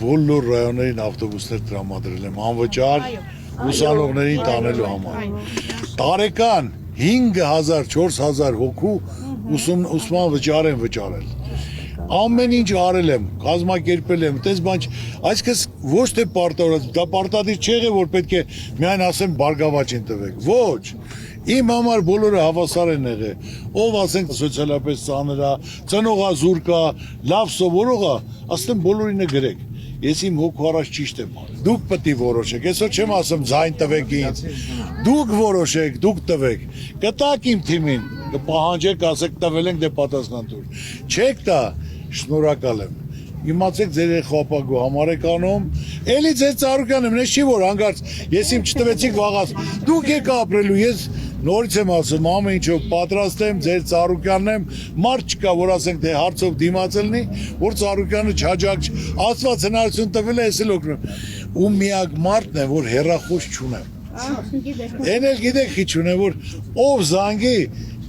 բոլոր ռայոններին ավտոբուսներ տրամադրել եմ անվճար ուսանողներին տանելու համար։ Տարեկան 5000-4000 հոգու ուսման վճար են վճարել։ Ամեն ինչ արել եմ, կազմակերպել եմ, տես բան, այսքս ոչ թե պարտավորած, դա պարտադիր չէ, որ պետք է միայն ասեմ բարգավաճին տվեք, ոչ, իմ համար բոլորը հավասար են եղել, ով ասենք սոցիալապես ծանր է, ծնողազուրկ է, լավ սովորող է, ասեմ բոլորին է գրեք, ես իմ հոգու առաջ ճիշտ եմ, դուք պետք է որոշեք, այսօր չեմ ասում ձայն տվեք ինձ, դուք որոշեք, դուք տվեք, կտակ իմ թիմին, կպահանջեք, ասեք տվել ենք դե պատասխան տուր, չեք տա, շնորհակալ եմ։ Իմացեք ձեր երեխապագու համար եք անում, էլի ձեր Ծառուկյանը, մնես չի որ հանգարց, ես իմ չտվեցիք վաղաց, դուք եք ապրելու, ես նորից եմ ասում, ամեն ինչով պատրաստ եմ, ձեր Ծառուկյանն եմ, մարդ չկա, որ ասենք թե հարցով դիմաց լինի, որ Ծառուկյանը չհաջակ, Աստված հնարություն տվել է, ես էլ օգնում, ու միակ մարդն է, որ հեռախոս չունեմ։ Էն էլ գիտեք ինչ ունեմ, որ ով զանգի,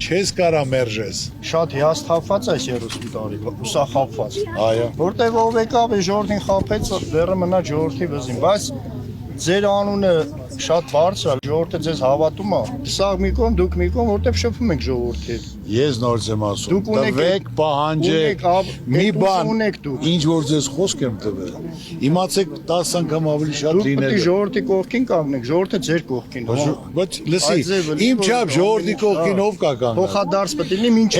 չես կարա մերժես։ Շատ հիասթափված այս 30 տարի, ուսախապված։ Այո։ Որտեղ ով եկավ է ժողովրդին խաբեց, դեռ մնա ժողովրդի վզին, բայց ձեր անունը շատ բարձր է, ժողովուրդը ձեզ հավատում է։ Սա մի կողմ, դուք մի կողմ, որտեղ շփվում եք ժողովրդի հետ։ Ես նորից եմ ասում, տվեք, պահանջեք, մի բան, ինչ որ ձեզ խոսք եմ տվել, իմացեք 10 անգամ ավելի շատ լինել։ Դուք պետք է ժողովրդի կողքին կանգնեք, ժողովուրդը ձեր կողքին։ Բայց լսի, իմ չափ ժողովրդի կողքին ով կա կանգնել։ Փոխադարձ պետք է լինի մինչև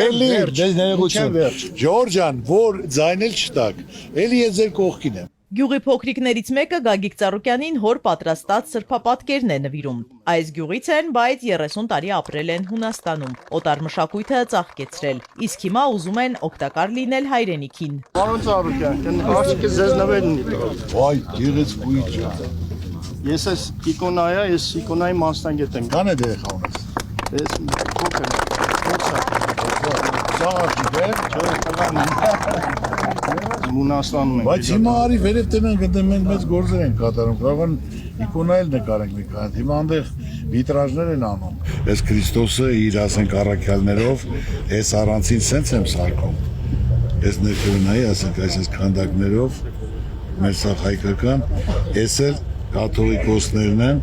վերջ։ Ժողովուրդ ջան, որ ձայնել չտակ, էլի ես ձեր կողքին եմ։ Գյուղի փոքրիկներից մեկը Գագիկ Ծառուկյանին հոր պատրաստած սրբապատկերն է նվիրում։ Այս գյուղից են, բայց 30 տարի ապրել են Հունաստանում։ Օտար մշակույթը ծաղկեցրել, իսկ հիմա ուզում են օգտակար լինել հայրենիքին։ Պարոն Ծառուկյան, աղջիկը ձեզ նվերն ունի։ Վայ, գեղեցկույթ ջան։ Ես այս իկոնայա, ես իկոնայի մասնագետ եմ։ Քան է երեխա ունես։ Ես փոքր եմ։ Հունաստանում ենք։ Բայց հիմա արի վերև տնենք ընդ մենք մեծ գործեր են կատարում, կարող են իկոնայել նկարենք մի քանի, հիմա այնտեղ վիտրաժներ են անում։ Այս Քրիստոսը իր ասենք առաքյալներով, այս առանցին սենց եմ սարքում։ Այս ներկայունայի ասենք այս քանդակներով մեր սա հայկական, այս էլ կաթողիկոսներն են,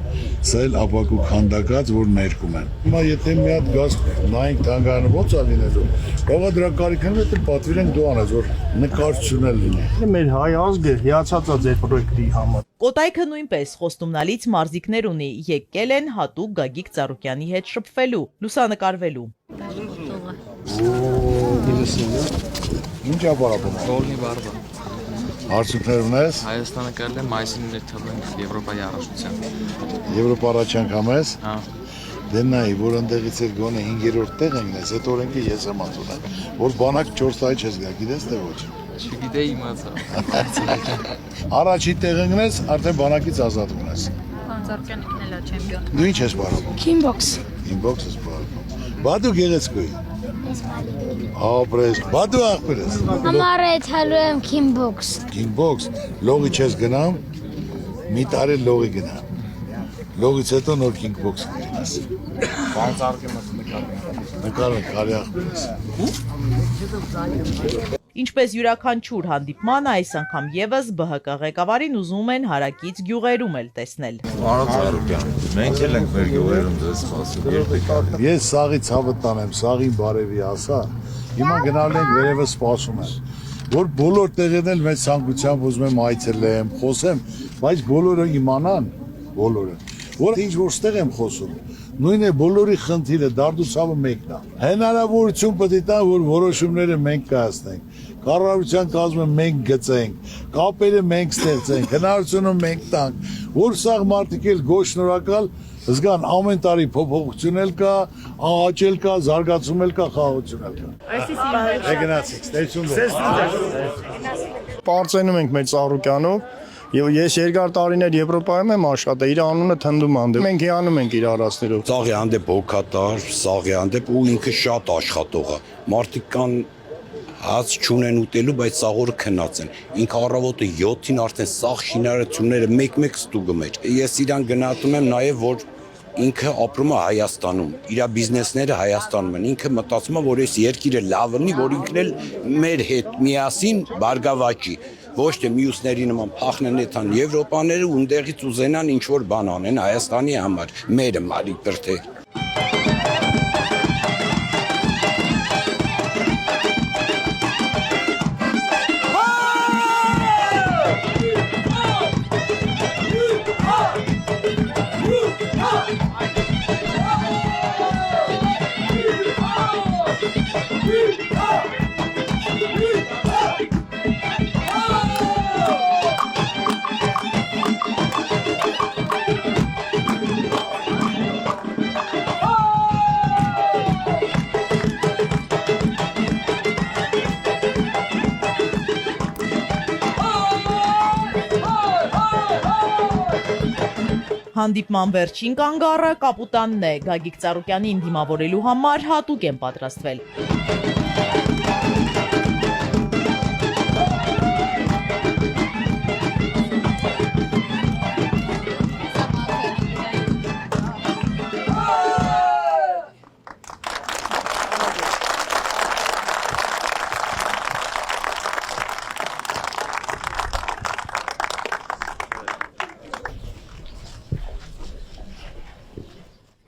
սա էլ ապակու քանդակած, որ ներկում են։ Հիմա եթե մի հատ գազ նայենք թանգարանը ո՞նց է լինելու, կարող է դրա կարիքն է, թե պատվիրենք դու անես, որ նկարչություն էլ լինի։ Մեր հայ ազգը հիացած է ձեր պրոյեկտի համար։ Կոտայքը նույնպես խոստումնալից մարզիկներ ունի, եկել են հատուկ Գագիկ Ծառուկյանի հետ շփվելու, լուսանկարվելու։ Ինչ ապարապում է։ Գոլնի բարբա։ Արդյունքներ ունես։ Հայաստանը կարել է մայիսին ներթվենք Եվրոպայի առաջության։ Եվրոպա առաջանք ամես։ Հա։ Դե նայ, որ ընդեղից էլ գոնե 5-րդ տեղ ենք նես, այդ օրենքը ես եմ ածում, որ բանակ 4 տարի չես գա, գիտես թե ոչ։ Չգիտեի իմացա։ Առաջի տեղ ընկնես, արդեն բանակից ազատ ունես։ Ծառուկյանը գնել է չեմպիոն։ Դու ինչ ես բարապում։ Քինբոքս։ Ինբոքս ես բարապում։ Բա դու գեղեցկուի։ Ապրես, բա դու աղբեր ես։ Համար է թալու եմ քինբոքս։ Քինբոքս, լողի չես գնամ, մի տարի լողի գնամ։ Լողից հետո նոր քինբոքս գնաս։ Բան ծառուկյանը նկարում։ Նկարը կարի աղբեր ես։ Ինչպես յուրաքանչյուր հանդիպման, այս անգամ եւս ԲՀԿ ղեկավարին ուզում են հարակից գյուղերում էլ տեսնել։ Պարոն Ծառուկյան, մենք էլ ենք մեր գյուղերում ձեզ սպասում, երբեք։ Ես սաղի ցավը տանեմ, սաղին բարևի ասա, հիմա գնալ ենք վերևը սպասում են, որ բոլոր տեղերն էլ մեծ ցանկությամբ ուզում եմ այցելեմ, խոսեմ, բայց բոլորը իմանան, բոլորը, որ ինչ որ ստեղ եմ խոսում, նույն է բոլորի խնդիրը, դարդուցավը մեկն է։ Հնարավորություն պետք է տան, որ որոշումները մենք կայացնենք։ կառավարության կազմը մենք գծենք, կապերը մենք ստեղծենք, հնարավորությունը մենք տանք, որ սա մարդիկ էլ գոհ շնորհակալ զգան ամեն տարի փոփոխություն էլ կա, աճ էլ կա, զարգացում էլ կա, խաղաղություն էլ կա։ Գնացինք, ստեցում եք։ Պարծենում ենք մեր Ծառուկյանով եւ ես երկար տարիներ Եվրոպայում եմ աշխատել, իր անունը թնդում անդեպ։ Մենք հիանում ենք իր արածներով։ Ծաղի հանդեպ հոգատար, սաղի հանդեպ ու ինքը շատ աշխատող է։ Մարդիկ կան հաց չունեն ուտելու, բայց սաղորը քնած են։ Ինքը առավոտը 7-ին արդեն սաղ շինարարությունները մեկ-մեկ ստուգում է։ Ես իրան գնահատում եմ նաև, որ ինքը ապրում է Հայաստանում, իր բիզնեսները Հայաստանում են։ Ինքը մտածում է, որ այս երկիրը լավ լինի, որ ինքն էլ մեր հետ միասին բարգավաճի։ Ոչ թե մյուսների նման փախնեն էթան Եվրոպաները ու ընդեղից ուզենան ինչ որ բան անեն Հայաստանի համար, մերը մարի բրթե։ Հանդիպման վերջին կանգառը կապուտանն է, Գագիկ Ծառուկյանին դիմավորելու համար հատուկ են պատրաստվել։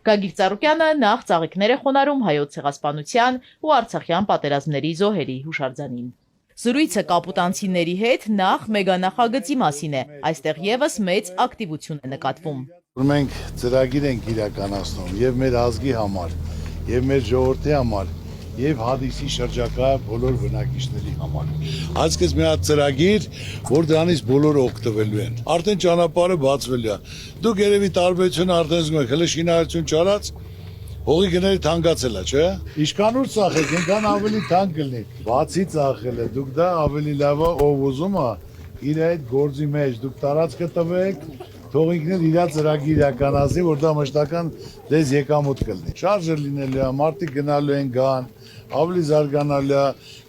Գագիկ Ծառուկյանը նախ ծաղիկներ է խոնարհում հայոց ցեղասպանության ու արցախյան պատերազմների զոհերի հուշարձանին։ Զրույցը կապուտանցիների հետ նախ մեգանախագծի մասին է, այստեղ եւս մեծ ակտիվություն է նկատվում։ Մենք ծրագիր ենք իրականացնում եւ մեր ազգի համար, եւ մեր ժողովրդի համար, եւ Հադիսի շրջակա բոլոր բնակիչների համար։ Այսպես մի հատ ծրագիր, որ դրանից բոլորը օգտվելու են։ Արդեն ճանապարհը բացվելու է։ Դուք երևի տարբերությունը արդեն զգում եք, հələ շինարարություն չարած, հողի գները թանկացել է, չէ՞։ Ինչքան ուր ծախեք, այնքան ավելի թանկ կլինի։ Բացի ծախելը, դուք դա ավելի լավ է, ով ուզում է, իր այդ գործի մեջ դուք տարածքը տվեք, թող ինքն էլ իր ծրագիր իրականացնի, որ դա մշտական դες եկամուտ կլինի։ Շարժը լինելու է, մարդիկ գնալու են գան, ավելի զարգանալու է,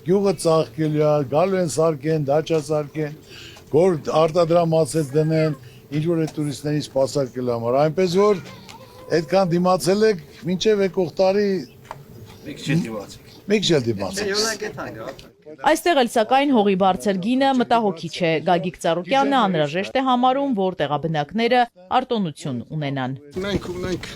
գյուղը ծաղկելու է, գալու են սարքեն, դաճա սարքեն, որ արտադրամասեր դնեն, ինչ որ այդ տուրիստներին սպասարկելու համար, այնպես որ այդքան դիմացել եք, մինչև եկող տարի մի քիչ դիմացեք։ Այստեղ էլ սակայն հողի բարձր գինը մտահոգիչ է, Գագիկ Ծառուկյանը անհրաժեշտ է համարում, որ տեղաբնակները արտոնություն ունենան։ Մենք ունենք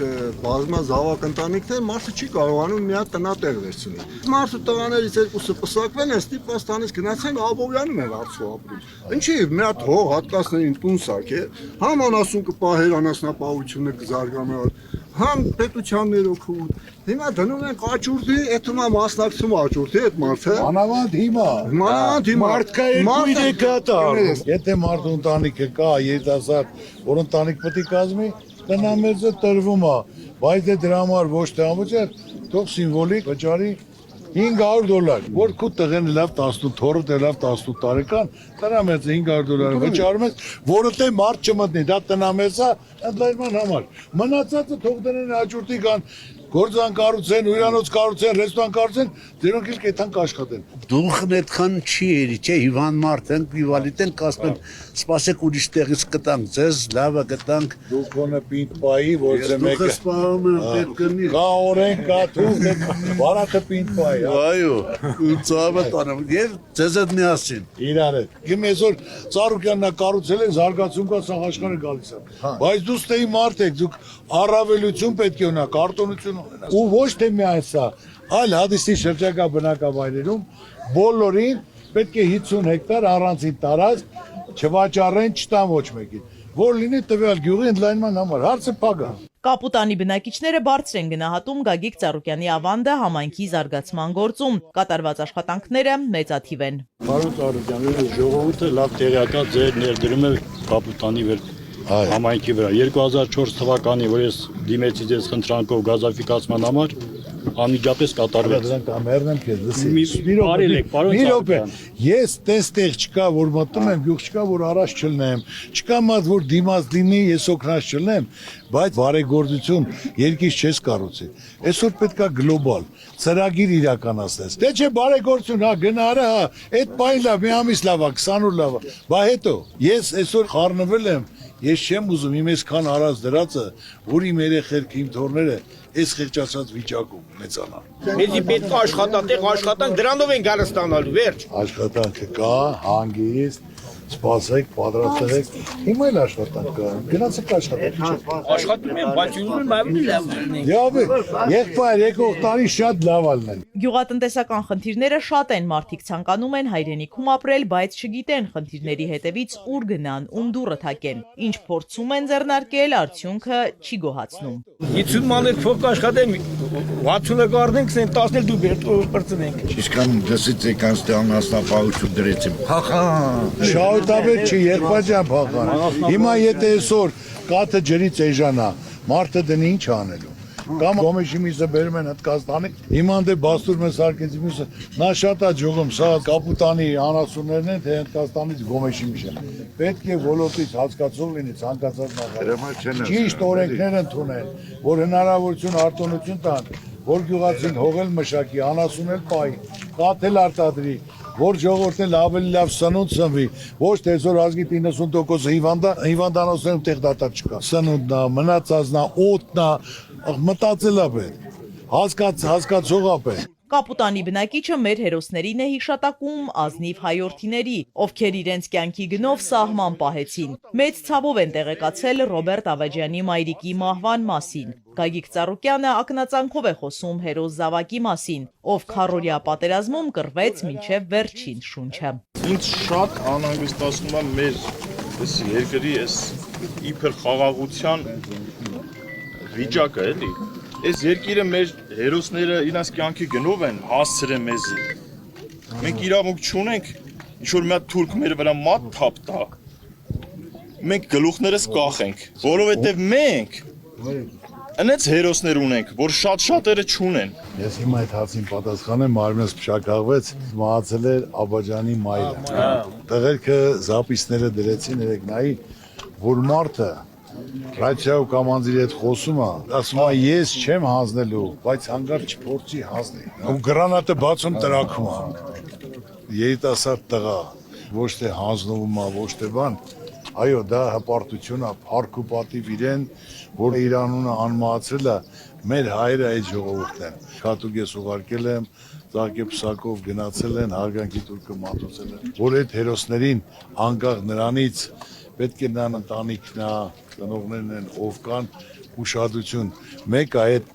բազմազավակ ընտանիքներ, մարդը չի կարողանում մի հատ տնատեղ վերցնել։ Մարդու տղաներից երկուսը պսակվել են, ստիպված տանից գնացեն Աբովյանում են արծու ապրում։ Ինչի՞ մի հատ հող հատկացներին տուն սարքե, համ անասուն կպահեր, անասնապահությունը կզարգանա, համ պետության ներօգում։ Հիմա դնում են աճուրդի, այդում է մասնակցում աճուրդի այդ մարդը։ Անավանդ հիմա մարդկային կույր է կատարում։ Եթե մարդու ընտանիքը կա, երիտասարդ, որ ընտանիք պետք է կազմի, տնամերձը տրվում է, բայց դրա համար ոչ թե ամոճ, թող սիմվոլիկ վճարի $500, որ քու տղեն լավ 18, թորդ լավ 18 տարեկան, տնամերձը $500 վճարում ես, որը թե մարդ չմտնի, դա տնամերձա ընդլայնման համար։ Մնացածը թող դնեն աճուրդի կան, գործան կառուցեն, հյուրանոց կառուցեն, ռեստորան կառուցեն, դրանք էլ կեթան կաշխատեն։ Դուխն այդքան չի երի, չէ, հիվանդ մարդ ենք, հիվալիտ ենք, ասում են, սպասեք ուրիշ տեղից կտանք, ձեզ լավը կտանք։ Դուք ոնը պինդ պայի, որ ձե մեկը։ Դուքը սպահում եմ պետք կնի։ Կա օրենք, կա թուղ, բարակը պինդ պայի։ Այո, ծավը տանեմ, և ձեզ հետ միասին։ Իրար հետ։ Գեմ այսօր Ծառուկյանն կառուցել են, զարգացում կա, սաղ աշխարհը գալիս է։ Բայց դու ստեի մարդ եք, դուք առավելություն պետք է ունենաք, արտոնություն ունենաք։ Ու ոչ թե միայն սա, այլ Հադիսի շրջակա բնակավայրերում բոլորին պետք է 50 հեկտար առանցին տարածք չվաճառեն, չտան ոչ մեկին, որ լինի տվյալ գյուղի ընդլայնման համար, հարցը փակ է։ Կապուտանի բնակիչները բարձր են գնահատում Գագիկ Ծառուկյանի ավանդը համայնքի զարգացման գործում։ Կատարված աշխատանքները մեծաթիվ են։ Պարոն Ծառուկյան, ժողովուրդը լավ տեղյակա ձեր ներդրում է Կապուտանի համայնքի վրա։ 2004 թվականի, որ ես դիմեցի ձեզ խնդրանքով գազաֆիկացման համար, անմիջապես կատարվեց։ Մերնեմ քեզ, մի րոպե։ Ես տեղ չկա, որ մտնում եմ, գյուղ չկա, որ առաջ չլնեմ, չկա մատ, որ դիմաց լինի, ես օգնած չլնեմ, բայց բարեգործություն երկից չես կառուցի։ Այսօր պետքա գլոբալ ծրագիր իրականացնես։ Դե չէ բարեգործություն, հա գնարա, հա, այդ պայն լավ, մի ամիս լավ է, 28 լավ է։ Բա հետո ես այսօր խառնվել եմ, ես չեմ ուզում իմ այսքան արած դրածը, որ իմ երեխերքը, իմ թոռները այս խեղճացած վիճակում մեծանան։ Մեզի պետք է աշխատանք, դրանով են գալը ստանալու, վերջ։ Աշխատանքը կա, հանգիստ, սպասեք, պատրաստեք։ Հիմա էլ աշխատանք կա։ Գնացեք աշխատեք։ Աշխատում եմ, բայց ուզում եմ ավելի լավ լինենք։ Լավ է, եղբայր, եկող տարի շատ լավ ալնեն։ Գյուղատնտեսական խնդիրները շատ են, մարդիկ ցանկանում են հայրենիքում ապրել, բայց չգիտեն խնդիրների հետևից ուր գնան, ում դուռը թակեն։ Ինչ փորձում են ձեռնարկել, արդյունքը չի գոհացնում։ 50 մաներ փոք աշխատեմ, 60-ը կառնենք, 10-ը դու բերծնենք։ Ինչքան դասից եկան ստեղ անասնապահություն դրեցին։ Փախա։ Շահութաբեդ չի, եղբայր ջան փախան։ Հիմա եթե այսօր կաթը ջրից էժանա, մարդը դնի ինչ անելու։ Կամ գոմեշի միսը բերում են Հնդկաստանի, հիմա դե բաստուր մեզ արկեցի միսը, նա շատ է ջողում, սա Կապուտանի անասուններն են, թե Հնդկաստանից գոմեշի միսը։ Պետք է ոլորտից հասկացող լինի ցանկացած նախարար։ Ճիշտ օրենքներ ընդունեն, որ հնարավորություն արտոնություն տան, որ գյուղացին հողել մշակի, անասունել պայի, կաթել արտադրի, որ ժողովուրդն ավելի լավ սնունդ սնվի, ոչ թե այսօր ազգի 90% հիվանդանոցներում տեղդատար չկա։ Սնունդն է, մնացածն է, օդն է, մտածելա պետք, հասկացողա պետք։ Կապուտանի բնակիչը մեր հերոսներին է հիշատակում ազնիվ հայորդիների, ովքեր իրենց կյանքի գնով սահման պահեցին։ Մեծ ցավով են տեղեկացել Ռոբերտ Ավաջյանի մայրիկի մահվան մասին։ Գագիկ Ծառուկյանը ակնածանքով է խոսում հերոս զավակի մասին, ով քառօրյա պատերազմում կռվեց մինչև վերջին շունչը։ Ինձ շատ անհանգստացնում է մեր այս երկրի այս իբր խաղաղության վիճակը, էլի։ Այս երկիրը մեր հերոսները իրենց կյանքի գնով են հասցրել մեզի։ Մենք իրավունք չունենք ինչ-որ մի հատ թուրք մեր վրա մատ թափ տա։ Մենք գլուխներս կախենք, որովհետև մենք այնց հերոսներ ունենք, որ շատ-շատերը չունեն։ Ես հիմա այդ հարցին պատասխանեմ, մարմինս փշակաղվեց, մահացել էր Աբաջանի մայրը։ Տղերքը զապիսները դրեցին, երեք նայի, որ մարդը Ռադիո կամանձի հետ խոսում է, ասում է ես չեմ հանձնելու, բայց հանգարց չփորձի հանձնի։ Ու գրանատը բացում տրաքում է։ Երիտասարդ տղա, ոչ թե հանձնվում է, ոչ թե բան, այո, դա հպարտություն է, փառք ու պատիվ իրեն, որ իր անունը անմահացրել է, մեր հայրը այդ ժողովուրդն են։ Քաթուկ ես ուղարկել եմ, ծաղկե պսակով գնացել են, հարգանքի տուրքը մատուցել են, որ այդ հերոսներին անկախ նրանից պետք է նրան ընտանիքն է, ծնողներն են, ով կան, ուշադրություն, մեկը այդ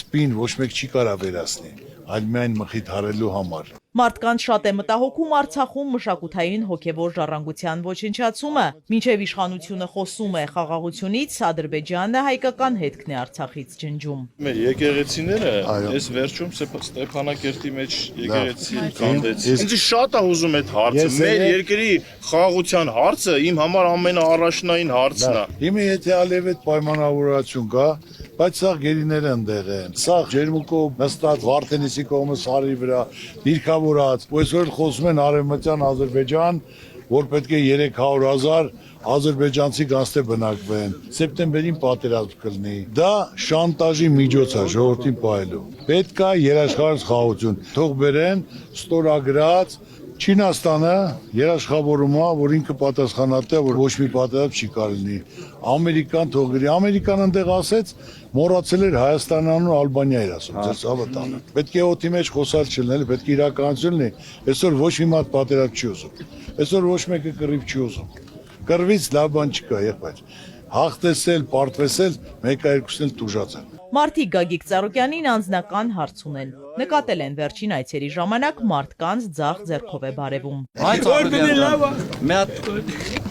սպին ոչ մեկ չի կարա վերացնի, այլ միայն մխիթարելու համար։ Մարդկանց շատ է մտահոգում Արցախում մշակութային հոգևոր ժառանգության ոչնչացումը, մինչև իշխանությունը խոսում է խաղաղությունից, Ադրբեջանը հայկական հետքն է Արցախից ջնջում։ Մեր եկեղեցիները այս վերջում Ստեփանակերտի մեջ եկեղեցի կանդեցին։ Ինձ շատ է հուզում այդ հարցը։ Մեր երկրի խաղաղության հարցը իմ համար ամենաառաջնային հարցն է։ Հիմա եթե ալևետ պայմանավորություն կա, բայց սա գերիները ընդեղ են։ Սա ջերմուկով նստած Վարդենիսի կողմը սարի վրա դիրքավորած, ու այսօր խոսում են Արևմտյան Ադրբեջան, որ պետք է 300,000 ադրբեջանցի գանձե բնակվեն։ Սեպտեմբերին պատերազմ կլինի։ Դա շանտաժի միջոց է ժողովրդին պահելու։ Պետք է երաշխավորած խաղաղություն։ Թող բերեն ստորագրած Չինաստանը երաշխավորում է, որ ինքը պատասխանատու է, որ ոչ մի պատերազմ չի կարելի։ Ամերիկան թող գրի, Ամերիկան այնտեղ ասեց, մոռացել էր Հայաստանն ու Ալբանիա էր ասում, ձեր ցավը տանը։ Պետք է օդի մեջ խոսալ չլինել, պետք է իրականություն լինի։ Այսօր ոչ մի մատ պատերազմ չի ուզում։ Այսօր ոչ մեկը կռիվ չի ուզում։ Կռվից լավ բան չկա, եղբայր։ Հաղթեսել, պարտվեսել, մեկը երկուսն էլ տուժած են։ Մարդիկ Գագիկ Ծառուկյանին անձնական հարց ունեն։ Նկատել են վերջին այցերի ժամանակ մարդկանց ձախ ձեռքով է բարևում։ Մի հատ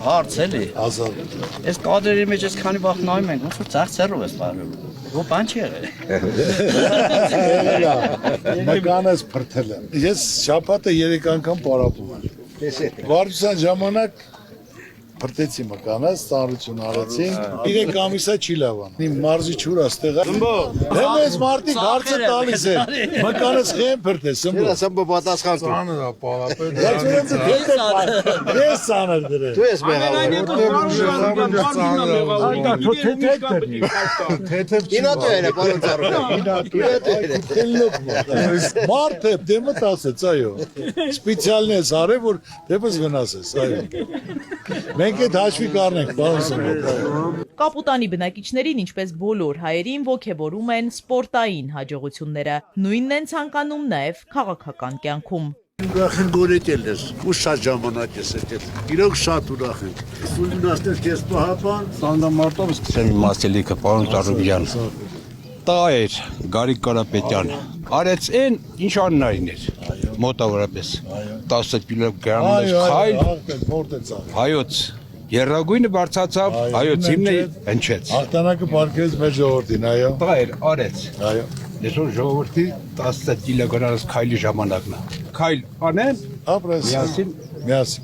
հարց էլի։ Այս կադրերի մեջ ես քանի վաղ նայում ենք, ոնց որ ձախ ձեռով ես բարևում։ Ո բան չի եղել։ Նկանես փրթել եմ։ Ես շաբաթը 3 անգամ պարապում եմ։ Վարչության ժամանակ Փրտեցի մկանաս, ծանրություն արեցին, 3 ամիսա չի լավան։ Իմ մարզի չուր աստեղ է։ Դե մեզ մարդիկ հարցը տալիս են։ Մկանաս խեն փրտես, սմբո։ Սմբո պատասխան տու։ Ծանր է, պարապետ։ Ես ծանր դրել։ Դու ես մեղավոր։ Ինատերը, պարոն Ծառուկյան։ Մարդը դեմը տասեց, այո։ Սպիցիալն ես արել, որ դեպս վնասես, այո։ Մենք այդ հաշվի կառնենք, պարոն Սմբո։ Կապուտանի բնակիչներին, ինչպես բոլոր հայերին, ոգևորում են սպորտային հաջողությունները, նույնն են ցանկանում նաև քաղաքական կյանքում։ Ուրախ են գորետել ես, ու շատ ժամանակ ես ետել, իրոք շատ ուրախ են։ Ուսումնասներ կես պահապան։ Ստանդամարտով սկսեմ իմ ասելիքը, պարոն Ծառուկյան։ Տա էր Գարիկ Կարապետյան, արեց են ինչ աննային էր, մոտավորապես 10 կիլոգրամ խայլ, հայոց, երրագույնը բարձացավ, հայոց հիմնը հնչեց։ Հաղթանակը պարգևեց մեր ժողովրդին, այո։ Տա էր, արեց, այսօր ժողովրդի 10 կիլոգրամ խայլի ժամանակն է։ Խայլ անեն, միասին,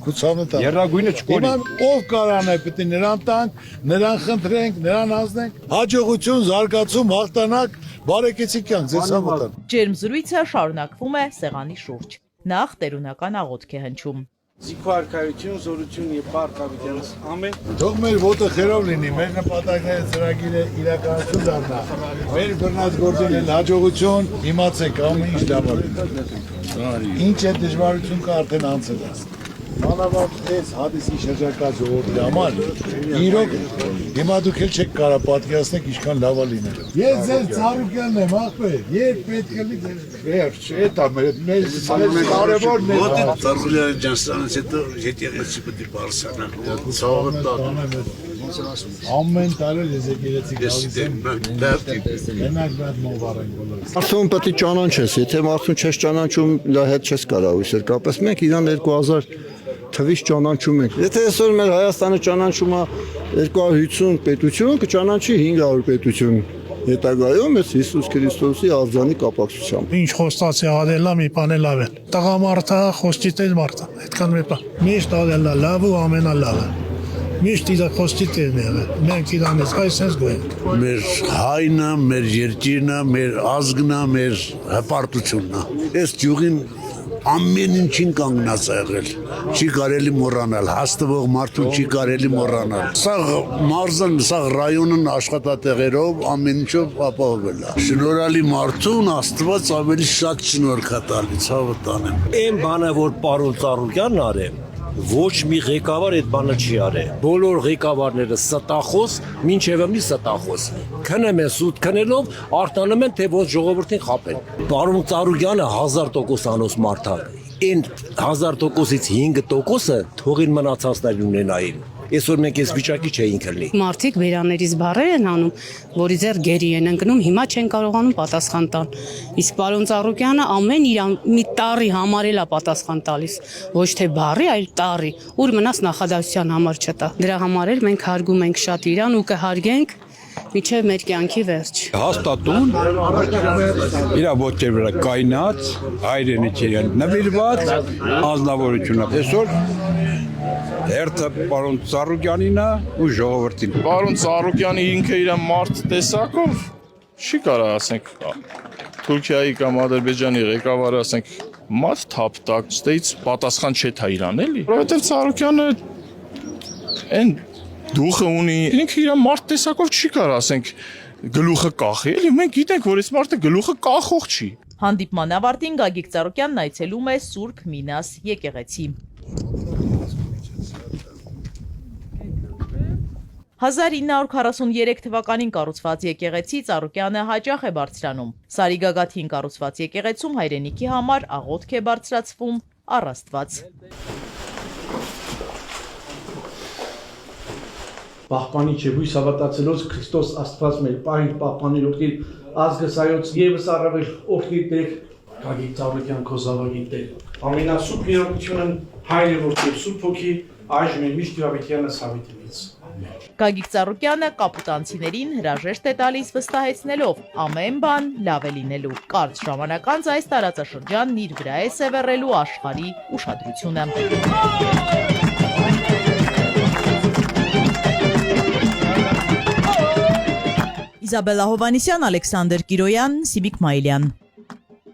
կուցավն տան։ երրագույնը չկորի։ Ով կարան է, պետք է նրան տանք, նրան խնդրենք, նրան ազնենք, հաջողություն, զարգացում, հաղթանակ, բարեկեցիկ կյանք, ձեզ համատան։ Ջերմ զրույցը շարունակվում է սեղանի շուրջ։ Նախ տերունական աղոթք է հնչում։ Զիքոարկայություն, զորություն եւ բարգավիճանս ամեն։ Թող մեր ոտը խերով լինի, մեր նպատակները ծրագիրը իրականություն դառնա։ Մեր բռնած գործին էլ հաջողություն, իմացեք ամեն ինչ լավ է։ Ինչ է դժվարություն կա արդեն անցել է։ Մանավանդ այս հադիսի շրջակա ժողովրդի համար իրոք հիմա դուք էլ չեք կարա պատկերացնեք ինչքան լավ է լինել։ Ես ձեր Ծառուկյանն եմ, ախպեր, երբ պետք է լինի վերջ, էդ է մեր կարևորն է։ Ոտի Ծառուկյան ջան, ստանից հետո եկեղեցի պետք է բարձրանա։ Ցավը տան։ Ամեն տարի ես եկեղեցի գալիս եմ։ Մենակ այդ մովարեն բոլորս։ Մարդուն պետք է ճանաչես, եթե մարդուն չես ճանաչում, լա հետ չես կարող իսեր կապես։ Մենք իրան 2000 թվից ճանաչում ենք։ Եթե այսօր մեր Հայաստանը ճանաչում է 250 պետություն, կճանաչի 500 պետություն։ Հետագայում ես Հիսուս Քրիստոսի արձանի կապակցությամբ։ Ինչ խոստացի արելա մի բան է լավ է։ Տղամարդը խոստիտել մարդ է, այդքան մի բան։ Միշտ արելա լավ ու ամենալավը։ Միշտ իր խոստիտելն է։ Մենք իրանից այսպես գոյենք։ Մեր հայնը, մեր երկիրն է, մեր ազգն է, մեր հպարտությունն է։ Այս ջուղին ամեն ինչին կանգնած է եղել։ Չի կարելի մոռանալ, հաստվող մարդուն չի կարելի մոռանալ։ Սա մարզն, սա ռայոնն աշխատատեղերով ամեն ինչով ապահովել է։ Շնորհալի մարդուն Աստված ավելի շատ շնորհք է տալիս, ցավը տանեմ։ Այն բանը, որ պարոն Ծառուկյանն արել, ոչ մի ղեկավար այդ բանը չի արել։ Բոլոր ղեկավարները ստախոս, մինչև մի ստախոս։ Քնում են սուտ քնելով, արտանում են, թե ոնց ժողովրդին խապեն։ Պարոն Ծառուկյանը 1000% անոց մարդ է։ Այն 1000%-ից 5%-ը թողին մնացածներ ունենային։ Այսօր մենք այս վիճակի չէինք լինի։ Մարդիկ վերաներից բառեր են անում, որի ձեռ գերի են ընկնում, հիմա չեն կարողանում պատասխան տալ։ Իսկ պարոն Ծառուկյանը ամեն իր մի տառի համարել է պատասխան տալիս, ոչ թե բառի, այլ տառի, ուր մնաց նախադասության համար չտա։ Դրա համար էլ մենք հարգում ենք շատ իրան ու կհարգենք մինչև մեր կյանքի վերջ։ Հաստատուն, իր ոտքի վրա կայնած, հայրենի չերյան նվիրված, ազնվորությունը։ Այսօր Երթը պարոն Ծառուկյանին է ու ժողովրդին։ Պարոն Ծառուկյանի ինքը իր մարդ տեսակով չի կարող ասենք Թուրքիայի կամ Ադրբեջանի ղեկավարը ասենք մատ թափտակ ստեից պատասխան չէ թա իրան էլի։ Որովհետև Ծառուկյանը այն դուխը ունի, ինքը իր մարդ տեսակով չի կարող ասենք գլուխը կախի, էլի մենք գիտենք որ այս մարդը գլուխը կախող չի։ Հանդիպման ավարտին Գագիկ Ծառուկյանն այցելում է Սուրբ Մինաս եկեղեցի։ 1943 թվականին կառուցված եկեղեցի Ծառուկյանը հաճախ է բարձրանում։ Սարի գագաթին կառուցված եկեղեցում հայրենիքի համար աղոթք է բարձրացվում առ Աստված։ Պահպանի չէ հույս հավատացելոց Քրիստոս Աստված մեր պահին պահպանիր օգտիր ազգս հայոց եւս առավել օգտիր Տեր Գագիկ Ծառուկյան քո զավակի Տեր ամենասուրբ միակությունն հայրը որդի սուրբ հոգի այժմ միշտ հավիտյանս հավիտիմից Գագիկ Ծառուկյանը կապուտանցիներին հրաժեշտ է տալիս վստահեցնելով ամեն բան լավ է լինելու։ Կարճ ժամանակ անց այս տարածաշրջանն իր վրա է սևեռելու աշխարհի ուշադրությունը։ Իզաբելլա Հովանիսյան, Ալեքսանդր Կիրոյան, Սիբիկ Մայիլյան։